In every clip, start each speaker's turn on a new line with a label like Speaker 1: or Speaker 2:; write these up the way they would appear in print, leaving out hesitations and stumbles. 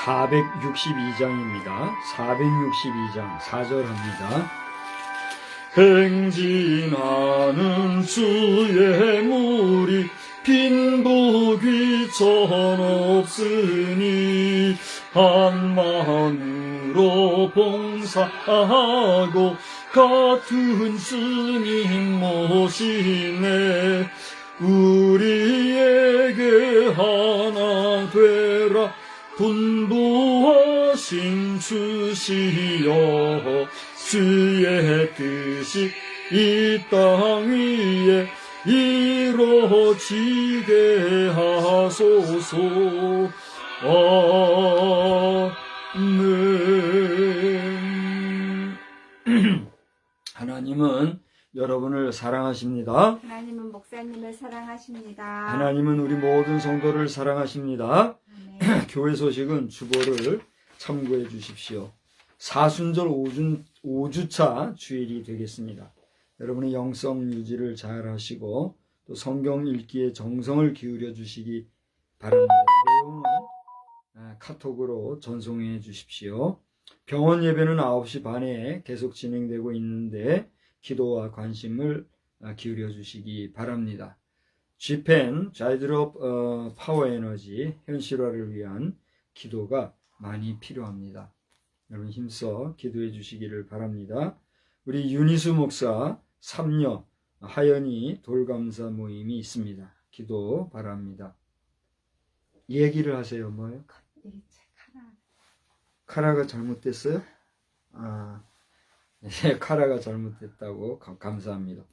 Speaker 1: (462장입니다) 462장 4절합니다. 행진하는 주의 무리 빈부귀천 없으니 한 마음으로 봉사하고 같은 주님 모시네. 우리에게 하나 되라 분부하신 주시여. 주의 뜻이 이 땅 위에 이루어지게 하소서. 아멘. 하나님은 여러분을 사랑하십니다.
Speaker 2: 하나님은 목사님을 사랑하십니다.
Speaker 1: 하나님은 우리 모든 성도를 사랑하십니다. 교회 소식은 주보를 참고해 주십시오. 사순절 5주차 주일이 되겠습니다. 여러분의 영성 유지를 잘 하시고 또 성경 읽기에 정성을 기울여 주시기 바랍니다. 내용은 카톡으로 전송해 주십시오. 병원 예배는 9시 반에 계속 진행되고 있는데 기도와 관심을 기울여 주시기 바랍니다. Gpen, 자이드롭 파워 에너지 현실화를 위한 기도가 많이 필요합니다. 여러분 힘써 기도해 주시기를 바랍니다. 우리 윤희수 목사 3녀 하연이 돌감사 모임이 있습니다. 기도 바랍니다. 얘기를 하세요. 뭐요? 카라가 잘못됐어요? 네, 카라가 잘못됐다고 감사합니다.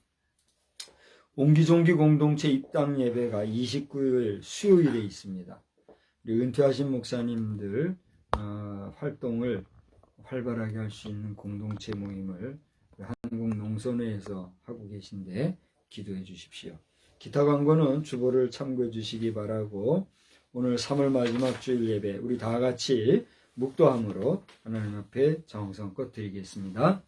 Speaker 1: 옹기종기 공동체 입당 예배가 29일 수요일에 있습니다. 우리 은퇴하신 목사님들 활동을 활발하게 할 수 있는 공동체 모임을 한국농선회에서 하고 계신데 기도해 주십시오. 기타 광고는 주보를 참고해 주시기 바라고, 오늘 3월 마지막 주일 예배 우리 다 같이 묵도함으로 하나님 앞에 정성껏 드리겠습니다.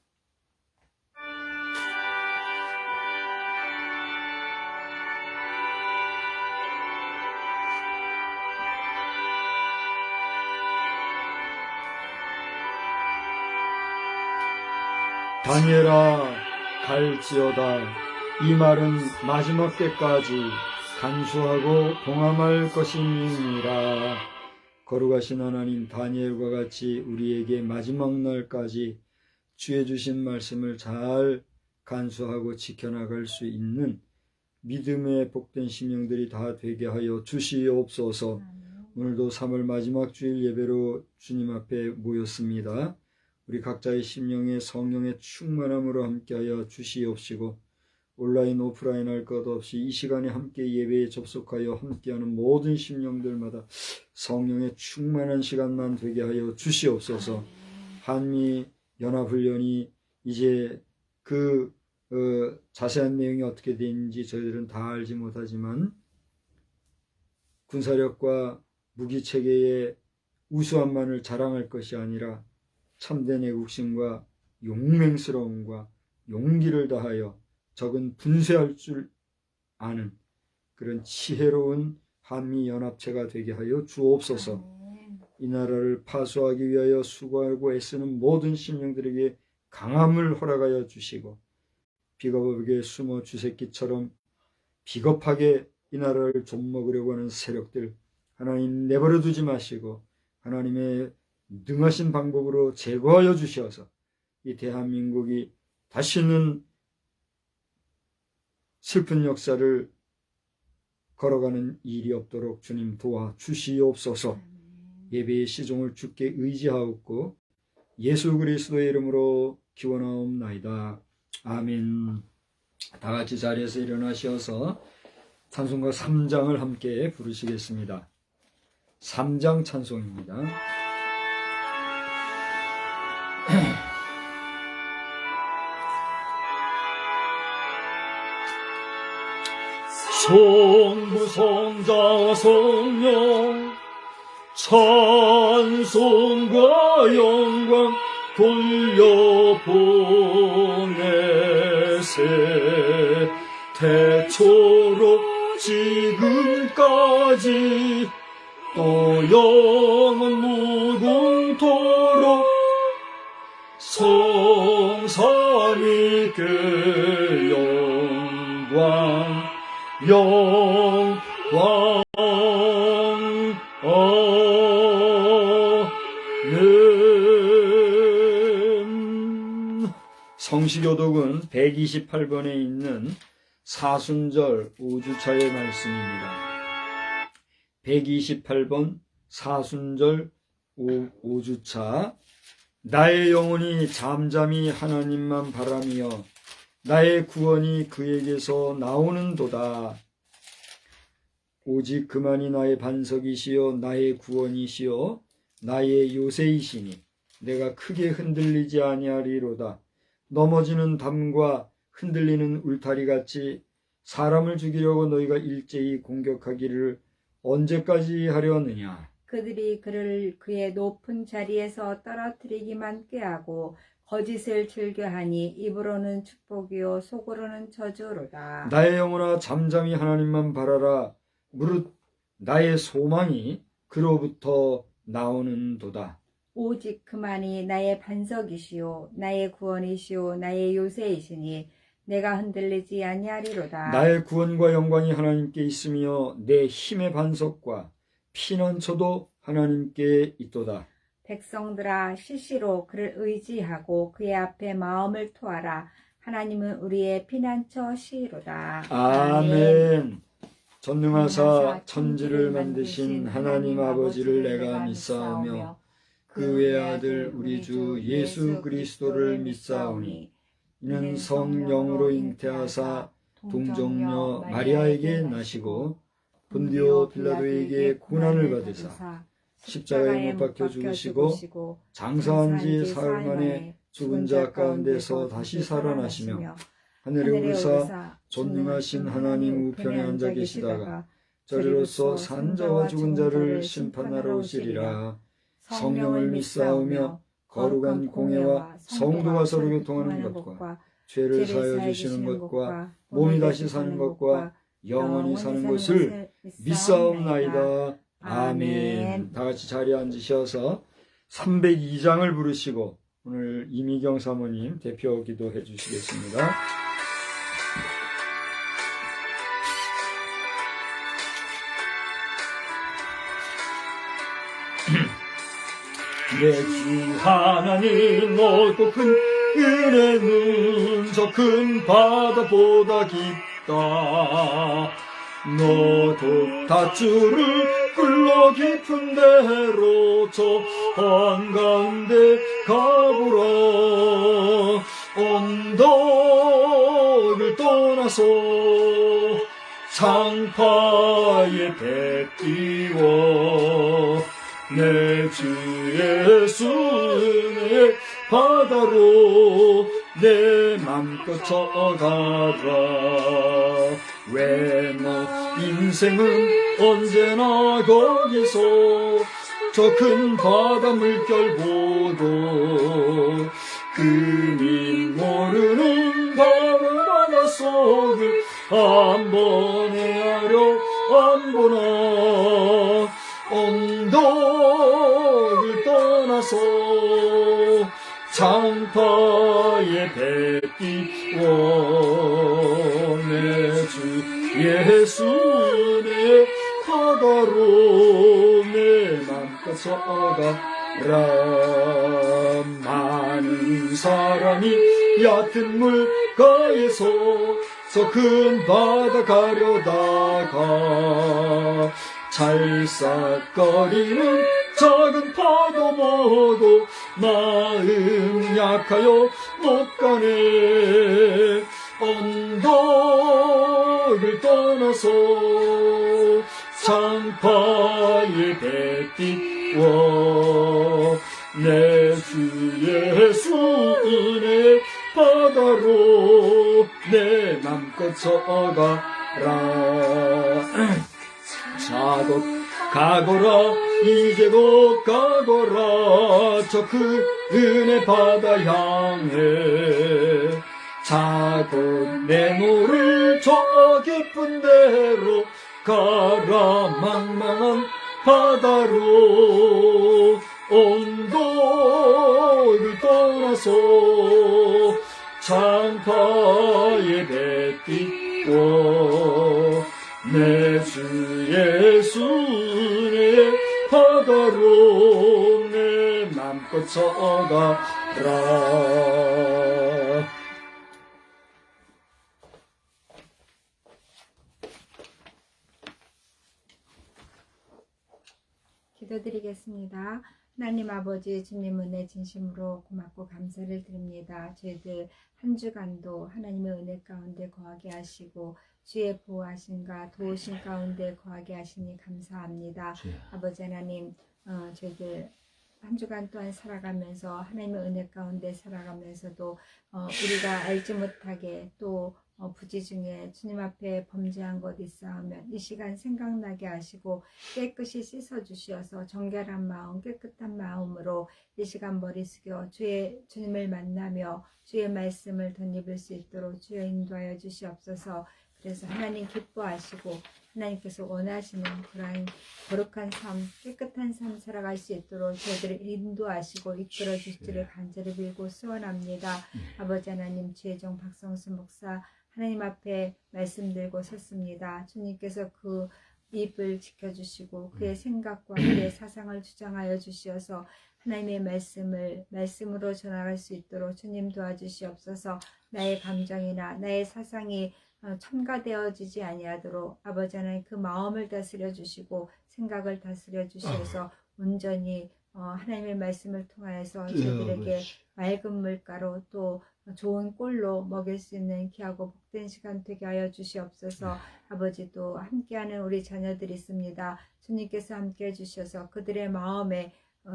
Speaker 1: 다니엘아 갈지어다. 이 말은 마지막 때까지 간수하고 봉함할 것임이니라. 거룩하신 하나님, 다니엘과 같이 우리에게 마지막 날까지 주의 주신 말씀을 잘 간수하고 지켜나갈 수 있는 믿음의 복된 심령들이 다 되게 하여 주시옵소서. 오늘도 3월 마지막 주일 예배로 주님 앞에 모였습니다. 우리 각자의 심령에 성령의 충만함으로 함께하여 주시옵시고, 온라인 오프라인 할 것 없이 이 시간에 함께 예배에 접속하여 함께하는 모든 심령들마다 성령의 충만한 시간만 되게 하여 주시옵소서. 한미 연합훈련이 이제 그 자세한 내용이 어떻게 되는지 저희들은 다 알지 못하지만, 군사력과 무기체계의 우수함만을 자랑할 것이 아니라 참된 애국심과 용맹스러움과 용기를 다하여 적은 분쇄할 줄 아는 그런 지혜로운 한미연합체가 되게 하여 주옵소서. 이 나라를 파수하기 위하여 수고하고 애쓰는 모든 심령들에게 강함을 허락하여 주시고, 비겁하게 숨어 쥐새끼처럼 비겁하게 이 나라를 좀먹으려고 하는 세력들 하나님 내버려 두지 마시고 하나님의 능하신 방법으로 제거하여 주셔서 이 대한민국이 다시는 슬픈 역사를 걸어가는 일이 없도록 주님 도와 주시옵소서. 예배의 시종을 주께 의지하옵고 예수 그리스도의 이름으로 기원하옵나이다. 아멘. 다 같이 자리에서 일어나셔서 찬송가 3장을 함께 부르시겠습니다. 3장 찬송입니다. 성부 성자 성령 찬송과 영광 돌려보내세. 태초로 지금까지 또 영원 무궁토록 성삼위께 영광 아멘. 성시교독은 128번에 있는 사순절 5주차의 말씀입니다. 128번 사순절 5주차. 나의 영혼이 잠잠히 하나님만 바라며 나의 구원이 그에게서 나오는도다. 오직 그만이 나의 반석이시요 나의 구원이시요 나의 요새이시니 내가 크게 흔들리지 아니하리로다. 넘어지는 담과 흔들리는 울타리같이 사람을 죽이려고 너희가 일제히 공격하기를 언제까지 하려느냐.
Speaker 2: 그들이 그를 그의 높은 자리에서 떨어뜨리기만 꾀하고 거짓을 즐겨하니 입으로는 축복이요 속으로는 저주로다.
Speaker 1: 나의 영혼아 잠잠히 하나님만 바라라. 무릇 나의 소망이 그로부터 나오는도다.
Speaker 2: 오직 그만이 나의 반석이시요 나의 구원이시요 나의 요새이시니 내가 흔들리지 아니하리로다.
Speaker 1: 나의 구원과 영광이 하나님께 있으며 내 힘의 반석과 피난처도 하나님께 있도다.
Speaker 2: 백성들아 시시로 그를 의지하고 그의 앞에 마음을 토하라. 하나님은 우리의 피난처시로다.
Speaker 1: 아멘. 전능하사 천지를 만드신 하나님 아버지를 내가 믿사오며 그 외아들 우리 주 예수 그리스도를 믿사오니 이는 성령으로 잉태하사 동정녀 마리아에게 나시고 본디오 빌라도에게 고난을 받으사 십자가에 못 박혀 죽으시고 장사한 지 사흘 만에 죽은 자 가운데서 다시 살아나시며 하늘에 오르사 전능하신 하나님 우편에 앉아 계시다가 저리로서 산 자와 죽은 자를 심판하러 오시리라. 성령을 믿사오며 거룩한 공예와 성도가 서로 교통하는 것과 죄를 사하여 주시는 것과 몸이 다시 사는 것과 영원히 사는 것을 믿사옵나이다. 아멘. 다 같이 자리에 앉으셔서 302장을 부르시고 오늘 이미경 사모님 대표 기도해 주시겠습니다. 내 주 하나님 넓고 큰 은혜는 저 큰 바다보다 깊다. 너도 닷줄을 굴러 깊은 데로 저 한가운데 가보라. 언덕을 떠나서 창파에 배 띄워 내 주 예수의 바다로 내 맘껏 쳐가라. 왜 너 인생은 언제나 거기서 저 큰 바다 물결 보고 그님 모르는 바다 속을 한 번 헤아려 안 보나. 언덕을 떠나서 창파에 배 띄워 내 주 예수의 바다로 내 맘껏 쳐가라. 많은 사람이 얕은 물가에서 저 큰 바다 가려다가 찰싹거리는 작은 파도 보고 마음 약하여 못 가네. 언덕을 떠나서 창파에 배 띄워 내 주 예수 은혜 바다로 내 맘껏 쳐가라. 자 곧 가거라 이제 곧 가거라 저 그 은혜 바다 향해. 자 곧 내노를 저 깊은 데로 가라. 망망한 바다로 언덕을 떠나서 창파에 배 띄워 내 주 예수의 바다로 내 맘껏 쳐가라.
Speaker 2: 기도드리겠습니다. 하나님 아버지 주님 은혜 진심으로 고맙고 감사를 드립니다. 저희들 한 주간도 하나님의 은혜 가운데 거하게 하시고 주의 보호하심과 도우심 가운데 거하게 하시니 감사합니다. 아버지 하나님 저희들 한 주간 또한 살아가면서 하나님의 은혜 가운데 살아가면서도 우리가 알지 못하게 또 부지 중에 주님 앞에 범죄한 것 있사오면 이 시간 생각나게 하시고 깨끗이 씻어주시어서 정결한 마음 깨끗한 마음으로 이 시간 머리 숙여 주님을 만나며 주의 말씀을 덧입을 수 있도록 주여 인도하여 주시옵소서. 그래서 하나님 기뻐하시고 하나님께서 원하시는 그러한 거룩한 삶, 깨끗한 삶 살아갈 수 있도록 저희들을 인도하시고 이끌어 주시기를 간절히 빌고 소원합니다. 아버지 하나님 주의종 박성수 목사 하나님 앞에 말씀 들고 섰습니다. 주님께서 그 입을 지켜주시고 그의 생각과 그의 사상을 주장하여 주시어서 하나님의 말씀으로 전하갈 수 있도록 주님 도와주시옵소서. 나의 감정이나 나의 사상이 첨가되어지지 아니하도록 아버지 하나님 그 마음을 다스려 주시고 생각을 다스려 주셔서 온전히 하나님의 말씀을 통하여서 저희들에게 맑은 물가로 또 좋은 꼴로 먹일 수 있는 귀하고 복된 시간 되게 하여 주시옵소서. 아버지 또 함께하는 우리 자녀들이 있습니다. 주님께서 함께해 주셔서 그들의 마음에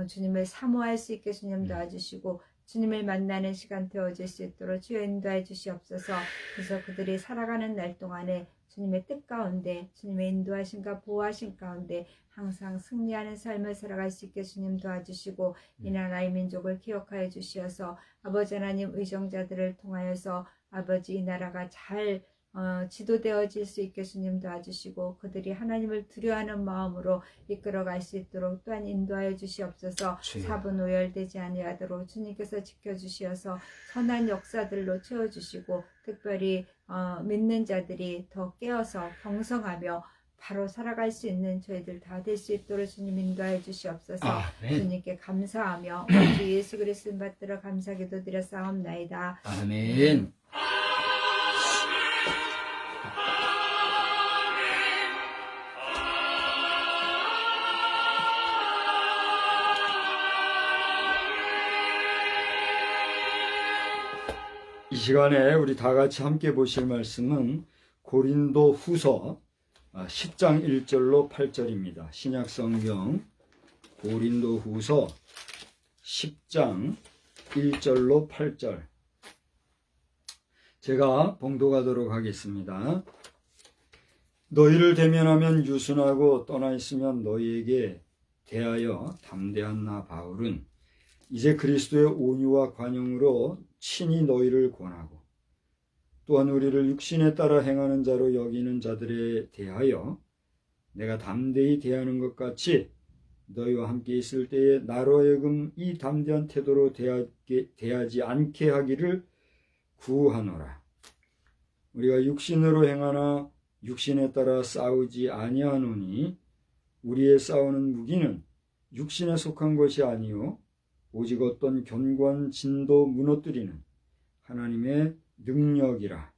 Speaker 2: 주님을 사모할 수 있게 주님 도와주시고 주님을 만나는 시간 되어질 수 있도록 주여 인도해 주시옵소서. 그래서 그들이 살아가는 날 동안에 주님의 뜻 가운데 주님의 인도하심과 보호하심 가운데 항상 승리하는 삶을 살아갈 수 있게 주님 도와주시고 이 나라의 민족을 기억하여 주시어서 아버지 하나님 의정자들을 통하여서 아버지 이 나라가 잘 지도되어질 수 있게 주님 도와주시고 그들이 하나님을 두려워하는 마음으로 이끌어갈 수 있도록 또한 인도하여 주시옵소서.
Speaker 1: 주여.
Speaker 2: 사분 오열되지 아니하도록 주님께서 지켜주시어서 선한 역사들로 채워주시고 특별히 믿는 자들이 더 깨어서 경성하며 바로 살아갈 수 있는 저희들 다 될 수 있도록 주님 인도하여 주시옵소서.
Speaker 1: 아멘.
Speaker 2: 주님께 감사하며 우리 주 예수 그리스도 받들어 감사 기도드려 싸움나이다.
Speaker 1: 아멘. 이 시간에 우리 다 같이 함께 보실 말씀은 고린도 후서 10장 1절로 8절입니다. 신약 성경 고린도 후서 10장 1절로 8절. 제가 봉독하도록 하겠습니다. 너희를 대면하면 유순하고 떠나 있으면 너희에게 대하여 담대한 나 바울은 이제 그리스도의 온유와 관용으로 친히 너희를 권하고 또한 우리를 육신에 따라 행하는 자로 여기는 자들에 대하여 내가 담대히 대하는 것 같이 너희와 함께 있을 때에 나로 하여금 이 담대한 태도로 대하지 않게 하기를 구하노라. 우리가 육신으로 행하나 육신에 따라 싸우지 아니하노니 우리의 싸우는 무기는 육신에 속한 것이 아니요 오직 어떤 견고한 진도 무너뜨리는 하나님의 능력이라.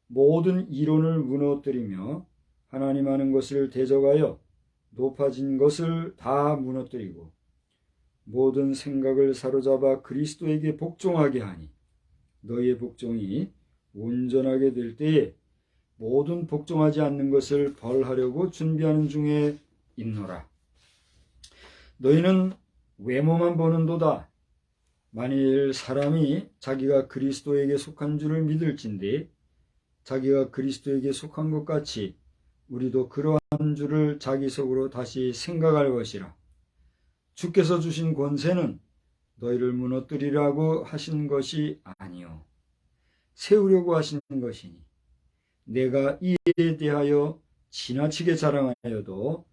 Speaker 1: 모든 이론을 무너뜨리며 하나님 하는 것을 대적하여 높아진 것을 다 무너뜨리고 모든 생각을 사로잡아 그리스도에게 복종하게 하니 너희의 복종이 온전하게 될 때에 모든 복종하지 않는 것을 벌하려고 준비하는 중에 있노라. 너희는 외모만 보는도다. 만일 사람이 자기가 그리스도에게 속한 줄을 믿을진데 자기가 그리스도에게 속한 것 같이 우리도 그러한 줄을 자기 속으로 다시 생각할 것이라. 주께서 주신 권세는 너희를 무너뜨리라고 하신 것이 아니요 세우려고 하신 것이니 내가 이에 대하여 지나치게 자랑하여도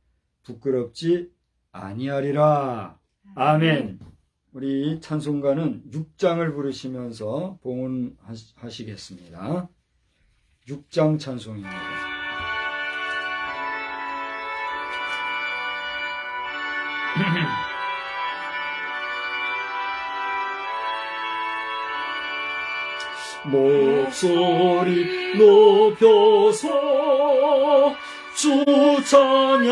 Speaker 1: 부끄럽지 아니하리라. 아멘. 우리 찬송가는 6장을 부르시면서 봉헌하시겠습니다. 6장 찬송입니다. 목소리 높여서 주 찬양하여라.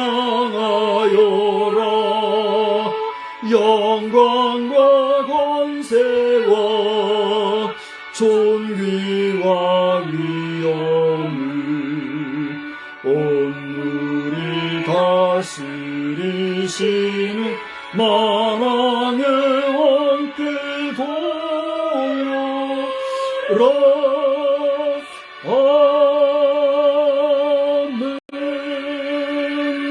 Speaker 1: 영광과 권세와 존귀와 위엄을 온물이 다스리시는 만왕의 왕께 돌려라.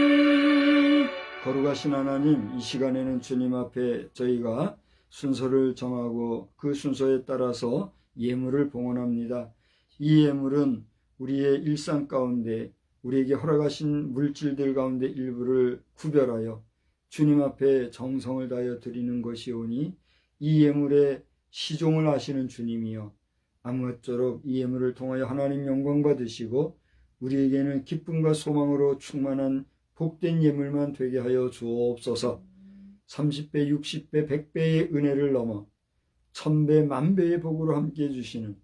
Speaker 1: 아멘. 거룩하신 하나님, 이 시간에는 주님 앞에 저희가 순서를 정하고 그 순서에 따라서 예물을 봉헌합니다. 이 예물은 우리의 일상 가운데 우리에게 허락하신 물질들 가운데 일부를 구별하여 주님 앞에 정성을 다하여 드리는 것이오니 이 예물의 시종을 아시는 주님이여 아무쪼록 이 예물을 통하여 하나님 영광 받으시고 우리에게는 기쁨과 소망으로 충만한 복된 예물만 되게 하여 주옵소서. 30배, 60배, 100배의 은혜를 넘어 1000배, 1000배의 복으로 함께 해주시는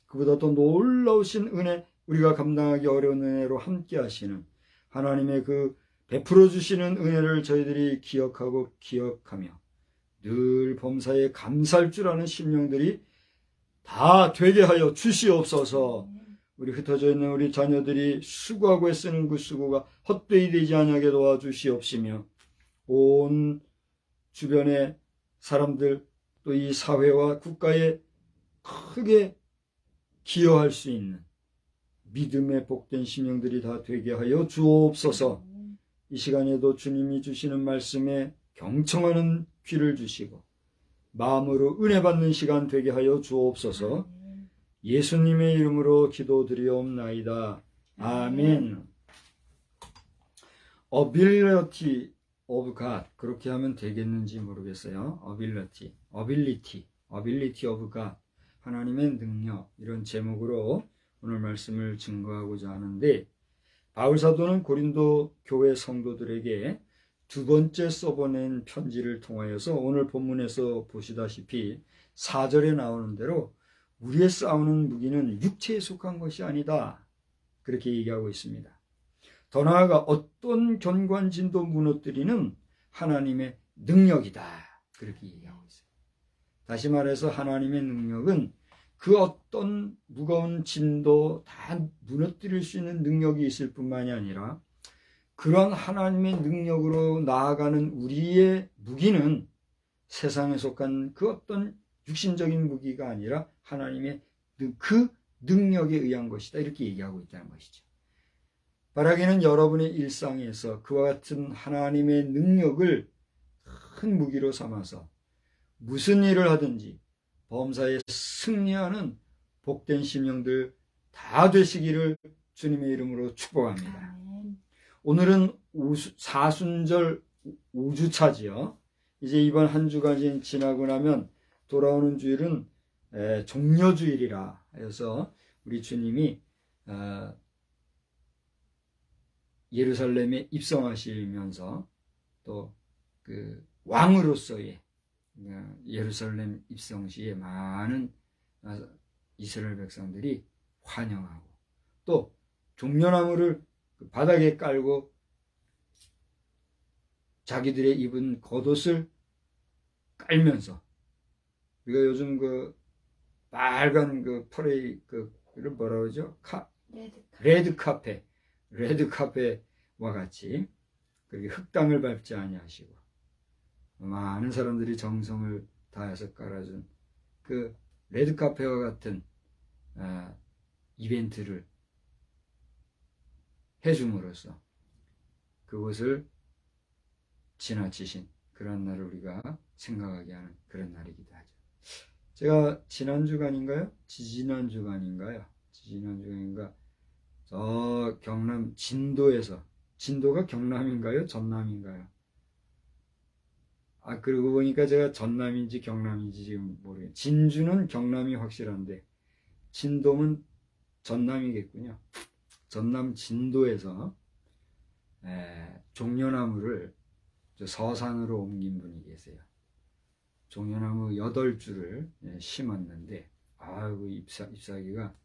Speaker 1: 그보다 더 놀라우신 은혜, 우리가 감당하기 어려운 은혜로 함께 하시는 하나님의 그 베풀어 주시는 은혜를 저희들이 기억하고 기억하며 늘 범사에 감사할 줄 아는 심령들이 다 되게 하여 주시옵소서. 우리 흩어져 있는 우리 자녀들이 수고하고 애쓰는 그 수고가 헛되이 되지 않게 도와주시옵시며 온 주변의 사람들 또 이 사회와 국가에 크게 기여할 수 있는 믿음의 복된 심령들이 다 되게 하여 주옵소서. 이 시간에도 주님이 주시는 말씀에 경청하는 귀를 주시고 마음으로 은혜 받는 시간 되게 하여 주옵소서. 예수님의 이름으로 기도드리옵나이다. 아멘. ability of God, 그렇게 하면 되겠는지 모르겠어요. ability of God, 하나님의 능력, 이런 제목으로 오늘 말씀을 증거하고자 하는데, 바울 사도는 고린도 교회 성도들에게 두 번째 써보낸 편지를 통하여서 오늘 본문에서 보시다시피 4절에 나오는 대로 우리의 싸우는 무기는 육체에 속한 것이 아니다, 그렇게 얘기하고 있습니다. 더 나아가 어떤 견관진도 무너뜨리는 하나님의 능력이다, 그렇게 얘기하고 있어요. 다시 말해서 하나님의 능력은 그 어떤 무거운 진도 다 무너뜨릴 수 있는 능력이 있을 뿐만이 아니라, 그런 하나님의 능력으로 나아가는 우리의 무기는 세상에 속한 그 어떤 육신적인 무기가 아니라 하나님의 그 능력에 의한 것이다, 이렇게 얘기하고 있다는 것이죠. 바라기는 여러분의 일상에서 그와 같은 하나님의 능력을 큰 무기로 삼아서 무슨 일을 하든지 범사에 승리하는 복된 심령들 다 되시기를 주님의 이름으로 축복합니다. 오늘은 사순절 5주차지요. 이제 이번 한 주까지 지나고 나면 돌아오는 주일은 종려주일이라 해서 우리 주님이 예루살렘에 입성하시면서 또 그 왕으로서의 예루살렘 입성 시에 많은 이스라엘 백성들이 환영하고, 또 종려나무를 바닥에 깔고 자기들의 입은 겉옷을 깔면서, 우리가 요즘 그 빨간 그 퍼레이 그를 뭐라 그러죠? 레드카페와 같이 그렇게 흙땅을 밟지 아니하시고 많은 사람들이 정성을 다해서 깔아준 그 레드카페와 같은 이벤트를 해줌으로써 그것을 지나치신 그런 날을 우리가 생각하게 하는 그런 날이기도 하죠. 제가 지난주간인가요? 지지난주간인가 저 경남 진도에서, 진도가 경남인가요? 전남인가요? 그러고 보니까 제가 전남인지 경남인지 지금 모르겠어요. 진주는 경남이 확실한데 진도는 전남이겠군요. 전남 진도에서 종려나무를 서산으로 옮긴 분이 계세요. 종려나무 8줄을 심었는데, 그 잎사귀가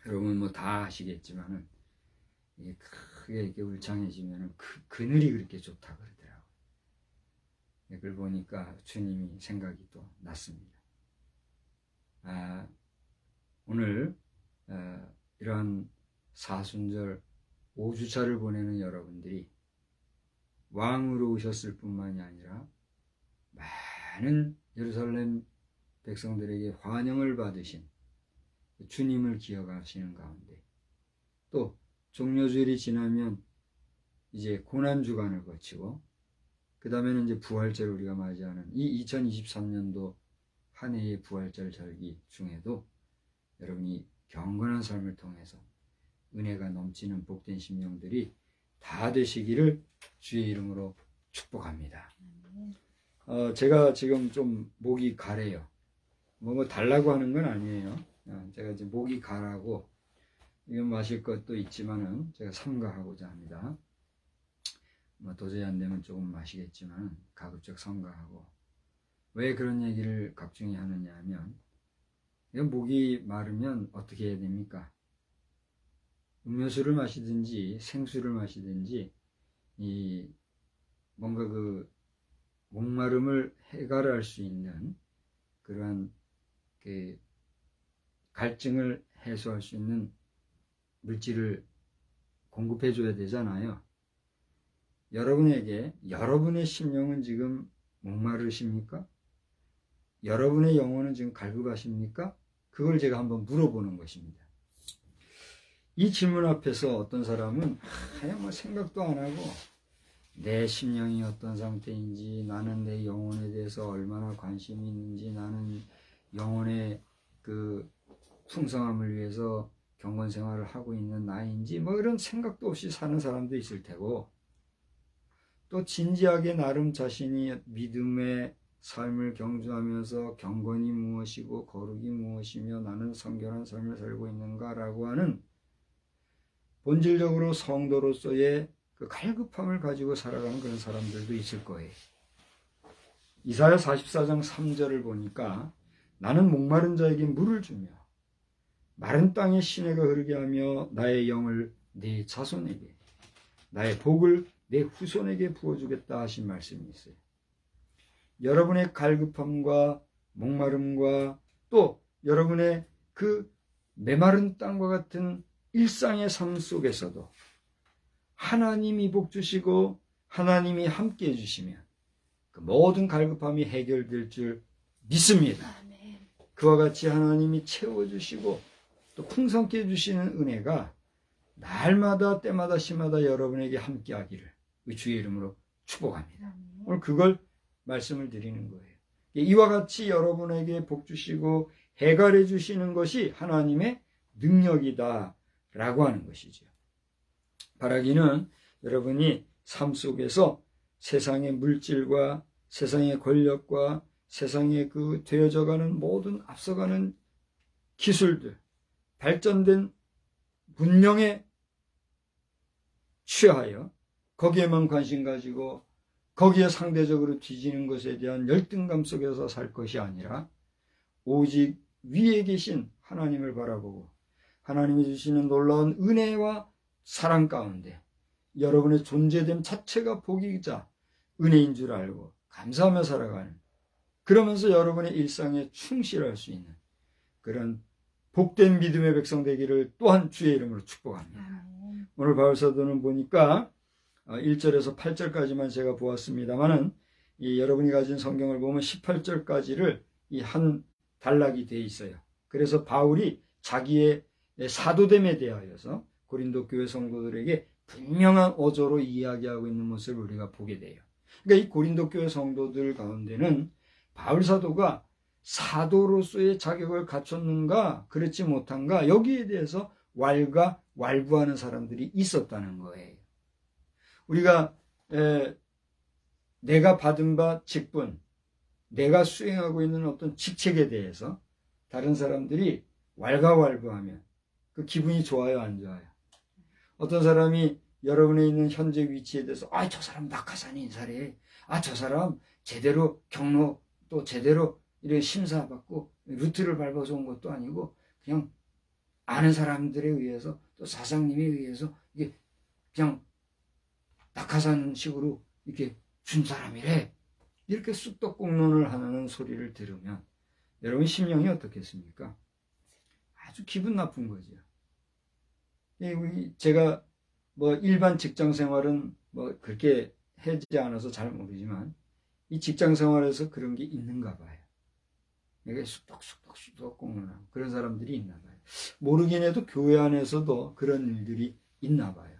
Speaker 1: 여러분 뭐 다 아시겠지만은 이게 크게 이렇게 울창해지면은 그늘이 그렇게 좋다 그러더라고요. 그걸 보니까 주님이 생각이 또 났습니다. 오늘 이러한 사순절 5주차를 보내는 여러분들이 왕으로 오셨을 뿐만이 아니라 많은 예루살렘 백성들에게 환영을 받으신 주님을 기억하시는 가운데, 또 종려주일이 지나면 이제 고난주간을 거치고 그 다음에는 이제 부활절 우리가 맞이하는 이 2023년도 한 해의 부활절 절기 중에도 여러분이 경건한 삶을 통해서 은혜가 넘치는 복된 심령들이 다 되시기를 주의 이름으로 축복합니다. 제가 지금 좀 목이 가래요. 뭐 달라고 하는 건 아니에요. 제가 이제 목이 가라고, 이건 마실 것도 있지만은 제가 삼가하고자 합니다. 뭐 도저히 안 되면 조금 마시겠지만 가급적 삼가하고. 왜 그런 얘기를 각중히 하느냐 하면, 목이 마르면 어떻게 해야 됩니까? 음료수를 마시든지 생수를 마시든지 뭔가 그 목마름을 해결할 수 있는 그러한 그 갈증을 해소할 수 있는 물질을 공급해 줘야 되잖아요. 여러분의 심령은 지금 목마르십니까? 여러분의 영혼은 지금 갈급하십니까? 그걸 제가 한번 물어보는 것입니다. 이 질문 앞에서 어떤 사람은 그냥 뭐 생각도 안 하고 내 심령이 어떤 상태인지, 나는 내 영혼에 대해서 얼마나 관심이 있는지, 나는 영혼의 그 풍성함을 위해서 경건 생활을 하고 있는 나인지 뭐 이런 생각도 없이 사는 사람도 있을 테고, 또 진지하게 나름 자신이 믿음의 삶을 경주하면서 경건이 무엇이고 거룩이 무엇이며 나는 성결한 삶을 살고 있는가라고 하는 본질적으로 성도로서의 그 갈급함을 가지고 살아가는 그런 사람들도 있을 거예요. 이사야 44장 3절을 보니까 나는 목마른 자에게 물을 주며 마른 땅에 시내가 흐르게 하며 나의 영을 네 자손에게, 나의 복을 내 후손에게 부어주겠다 하신 말씀이 있어요. 여러분의 갈급함과 목마름과 또 여러분의 그 메마른 땅과 같은 일상의 삶 속에서도 하나님이 복 주시고 하나님이 함께 해주시면 그 모든 갈급함이 해결될 줄 믿습니다. 그와 같이 하나님이 채워주시고 또 풍성케 해주시는 은혜가 날마다 때마다 시마다 여러분에게 함께 하기를 주의 이름으로 축복합니다. 오늘 그걸 말씀을 드리는 거예요. 이와 같이 여러분에게 복 주시고 해결해 주시는 것이 하나님의 능력이다 라고 하는 것이죠. 바라기는 여러분이 삶 속에서 세상의 물질과 세상의 권력과 세상에 그 되어져가는 모든 앞서가는 기술들, 발전된 문명에 취하여 거기에만 관심 가지고 거기에 상대적으로 뒤지는 것에 대한 열등감 속에서 살 것이 아니라 오직 위에 계신 하나님을 바라보고 하나님이 주시는 놀라운 은혜와 사랑 가운데 여러분의 존재됨 자체가 복이자 은혜인 줄 알고 감사하며 살아가는, 그러면서 여러분의 일상에 충실할 수 있는 그런 복된 믿음의 백성 되기를 또한 주의 이름으로 축복합니다. 오늘 바울사도는 보니까 1절에서 8절까지만 제가 보았습니다만은 여러분이 가진 성경을 보면 18절까지를 이 한 단락이 되어 있어요. 그래서 바울이 자기의 사도됨에 대하여서 고린도 교회 성도들에게 분명한 어조로 이야기하고 있는 모습을 우리가 보게 돼요. 그러니까 이 고린도 교회 성도들 가운데는 바울 사도가 사도로서의 자격을 갖췄는가 그렇지 못한가 여기에 대해서 왈가왈부하는 사람들이 있었다는 거예요. 우리가 내가 받은 바 직분, 내가 수행하고 있는 어떤 직책에 대해서 다른 사람들이 왈가왈부하면 그 기분이 좋아요, 안 좋아요? 어떤 사람이 여러분의 있는 현재 위치에 대해서 저 사람 낙하산이 인사래, 저 사람 제대로 경로 또 제대로 이런 심사받고 루트를 밟아서 온 것도 아니고 그냥 아는 사람들에 의해서 또 사장님에 의해서 이게 그냥 낙하산식으로 이렇게 준 사람이래, 이렇게 쑥덕공론을 하는 소리를 들으면 여러분 심령이 어떻겠습니까? 아주 기분 나쁜 거죠. 제가 뭐 일반 직장 생활은 뭐 그렇게 하지 않아서 잘 모르지만 이 직장 생활에서 그런 게 있는가 봐요. 이게 쑥덕 공론하고 그런 사람들이 있나 봐요. 모르긴 해도 교회 안에서도 그런 일들이 있나 봐요.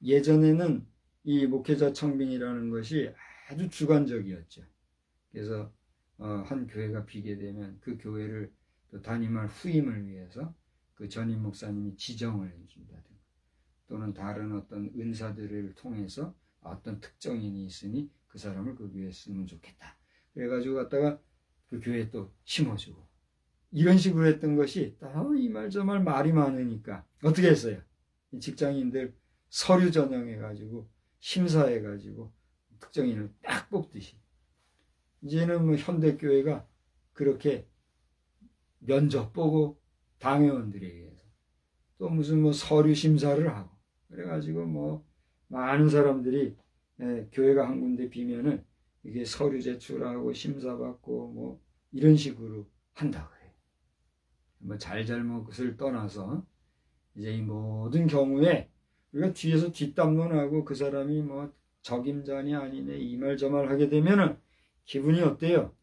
Speaker 1: 예전에는 이 목회자 청빙이라는 것이 아주 주관적이었죠. 그래서 한 교회가 비게 되면 그 교회를 또 담임할 후임을 위해서 그 전임 목사님이 지정을 해준다든가 또는 다른 어떤 은사들을 통해서 어떤 특정인이 있으니 그 사람을 그 교회에 쓰면 좋겠다. 그래가지고 갖다가 그 교회에 또 심어주고 이런 식으로 했던 것이 이 말 저 말 말이 많으니까 어떻게 했어요? 이 직장인들 서류 전형해가지고 심사해가지고 특정인을 딱 뽑듯이 이제는 뭐 현대교회가 그렇게 면접 보고 당회원들에 의해서 또 무슨 뭐 서류 심사를 하고 그래가지고 뭐 많은 사람들이 교회가 한 군데 비면은 이게 서류 제출하고 심사받고 뭐 이런 식으로 한다 그래요. 뭐 잘잘못을 떠나서 이제 이 모든 경우에 우리가 뒤에서 뒷담론하고 그 사람이 뭐 적임자니 아니네 이 말 저 말 하게 되면은 기분이 어때요?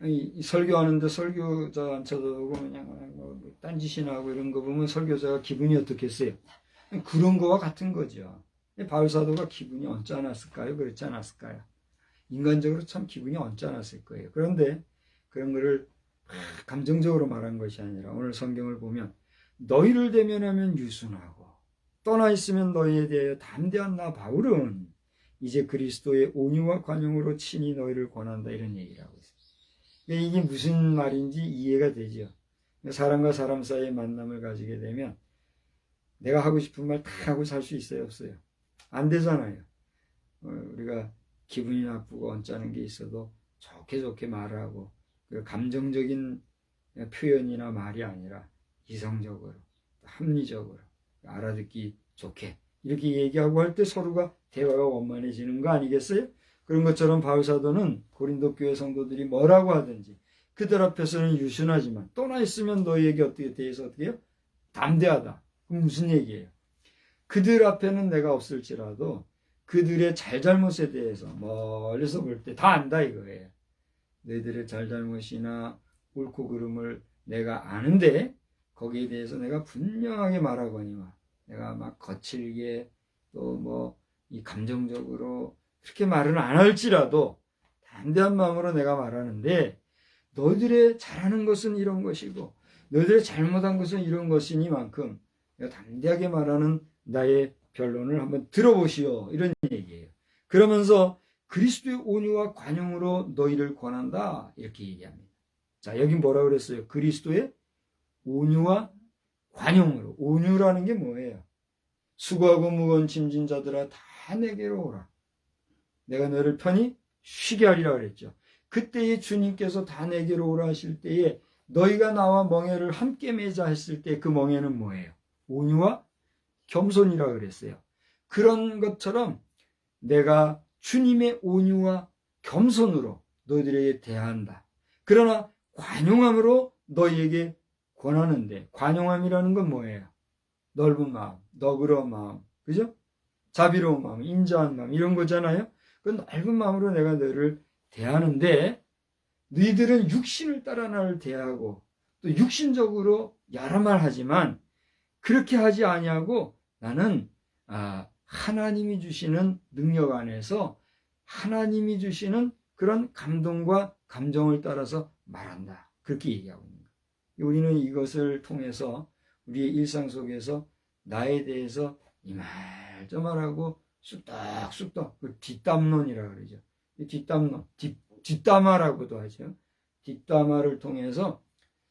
Speaker 1: 이 설교하는데 설교자 안 쳐다보고 그냥 뭐 딴짓이나 하고 이런 거 보면 설교자가 기분이 어떻겠어요? 그런 거와 같은 거죠. 바울사도가 기분이 언짢았을까요? 그렇지 않았을까요? 인간적으로 참 기분이 언짢았을 거예요. 그런데 그런 거를 감정적으로 말한 것이 아니라 오늘 성경을 보면 너희를 대면하면 유순하고 떠나 있으면 너희에 대하여 담대한 나 바울은 이제 그리스도의 온유와 관용으로 친히 너희를 권한다 이런 얘기를 하고 있어요. 이게 무슨 말인지 이해가 되죠. 사람과 사람 사이의 만남을 가지게 되면 내가 하고 싶은 말 다 하고 살 수 있어요, 없어요? 안 되잖아요. 우리가 기분이 나쁘고 언짢은 게 있어도 좋게 말하고 감정적인 표현이나 말이 아니라 이성적으로 합리적으로 알아듣기 좋게 이렇게 얘기하고 할 때 서로가 대화가 원만해지는 거 아니겠어요? 그런 것처럼 바울 사도는 고린도 교회 성도들이 뭐라고 하든지 그들 앞에서는 유순하지만 떠나 있으면 너희에게 어떻게 대해서 어떻게 해요? 담대하다. 그럼 무슨 얘기예요? 그들 앞에는 내가 없을지라도 그들의 잘잘못에 대해서 멀리서 볼 때 다 안다 이거예요. 너희들의 잘잘못이나 옳고 그름을 내가 아는데 거기에 대해서 내가 분명하게 말하거니와 내가 막 거칠게 또 이 감정적으로 그렇게 말은 안 할지라도 담대한 마음으로 내가 말하는데 너희들의 잘하는 것은 이런 것이고 너희들의 잘못한 것은 이런 것이니만큼 내가 담대하게 말하는 나의 변론을 한번 들어보시오 이런 얘기예요. 그러면서 그리스도의 온유와 관용으로 너희를 권한다 이렇게 얘기합니다. 자, 여기 뭐라 그랬어요? 그리스도의 온유와 관용으로. 온유라는 게 뭐예요? 수고하고 무거운 짐진 자들아 다 내게로 오라. 내가 너를 편히 쉬게 하리라 그랬죠. 그때에 주님께서 다 내게로 오라 하실 때에 너희가 나와 멍에를 함께 매자 했을 때 그 멍에는 뭐예요? 온유와 겸손이라 그랬어요. 그런 것처럼 내가 주님의 온유와 겸손으로 너희들에게 대한다. 그러나 관용함으로 너희에게 권하는데 관용함이라는 건 뭐예요? 넓은 마음, 너그러운 마음, 그죠? 자비로운 마음, 인자한 마음 이런 거잖아요. 그 넓은 마음으로 내가 너희를 대하는데 너희들은 육신을 따라 나를 대하고 또 육신적으로 여러 말 하지만 그렇게 하지 아니하고 나는 하나님이 주시는 능력 안에서 하나님이 주시는 그런 감동과 감정을 따라서 말한다. 그렇게 얘기하고 있는 거예요. 우리는 이것을 통해서 우리의 일상 속에서 나에 대해서 이 말 저 말하고 쑥덕쑥덕 뒷담론이라 그러죠. 뒷담론, 뒷담화라고도 하죠. 뒷담화를 통해서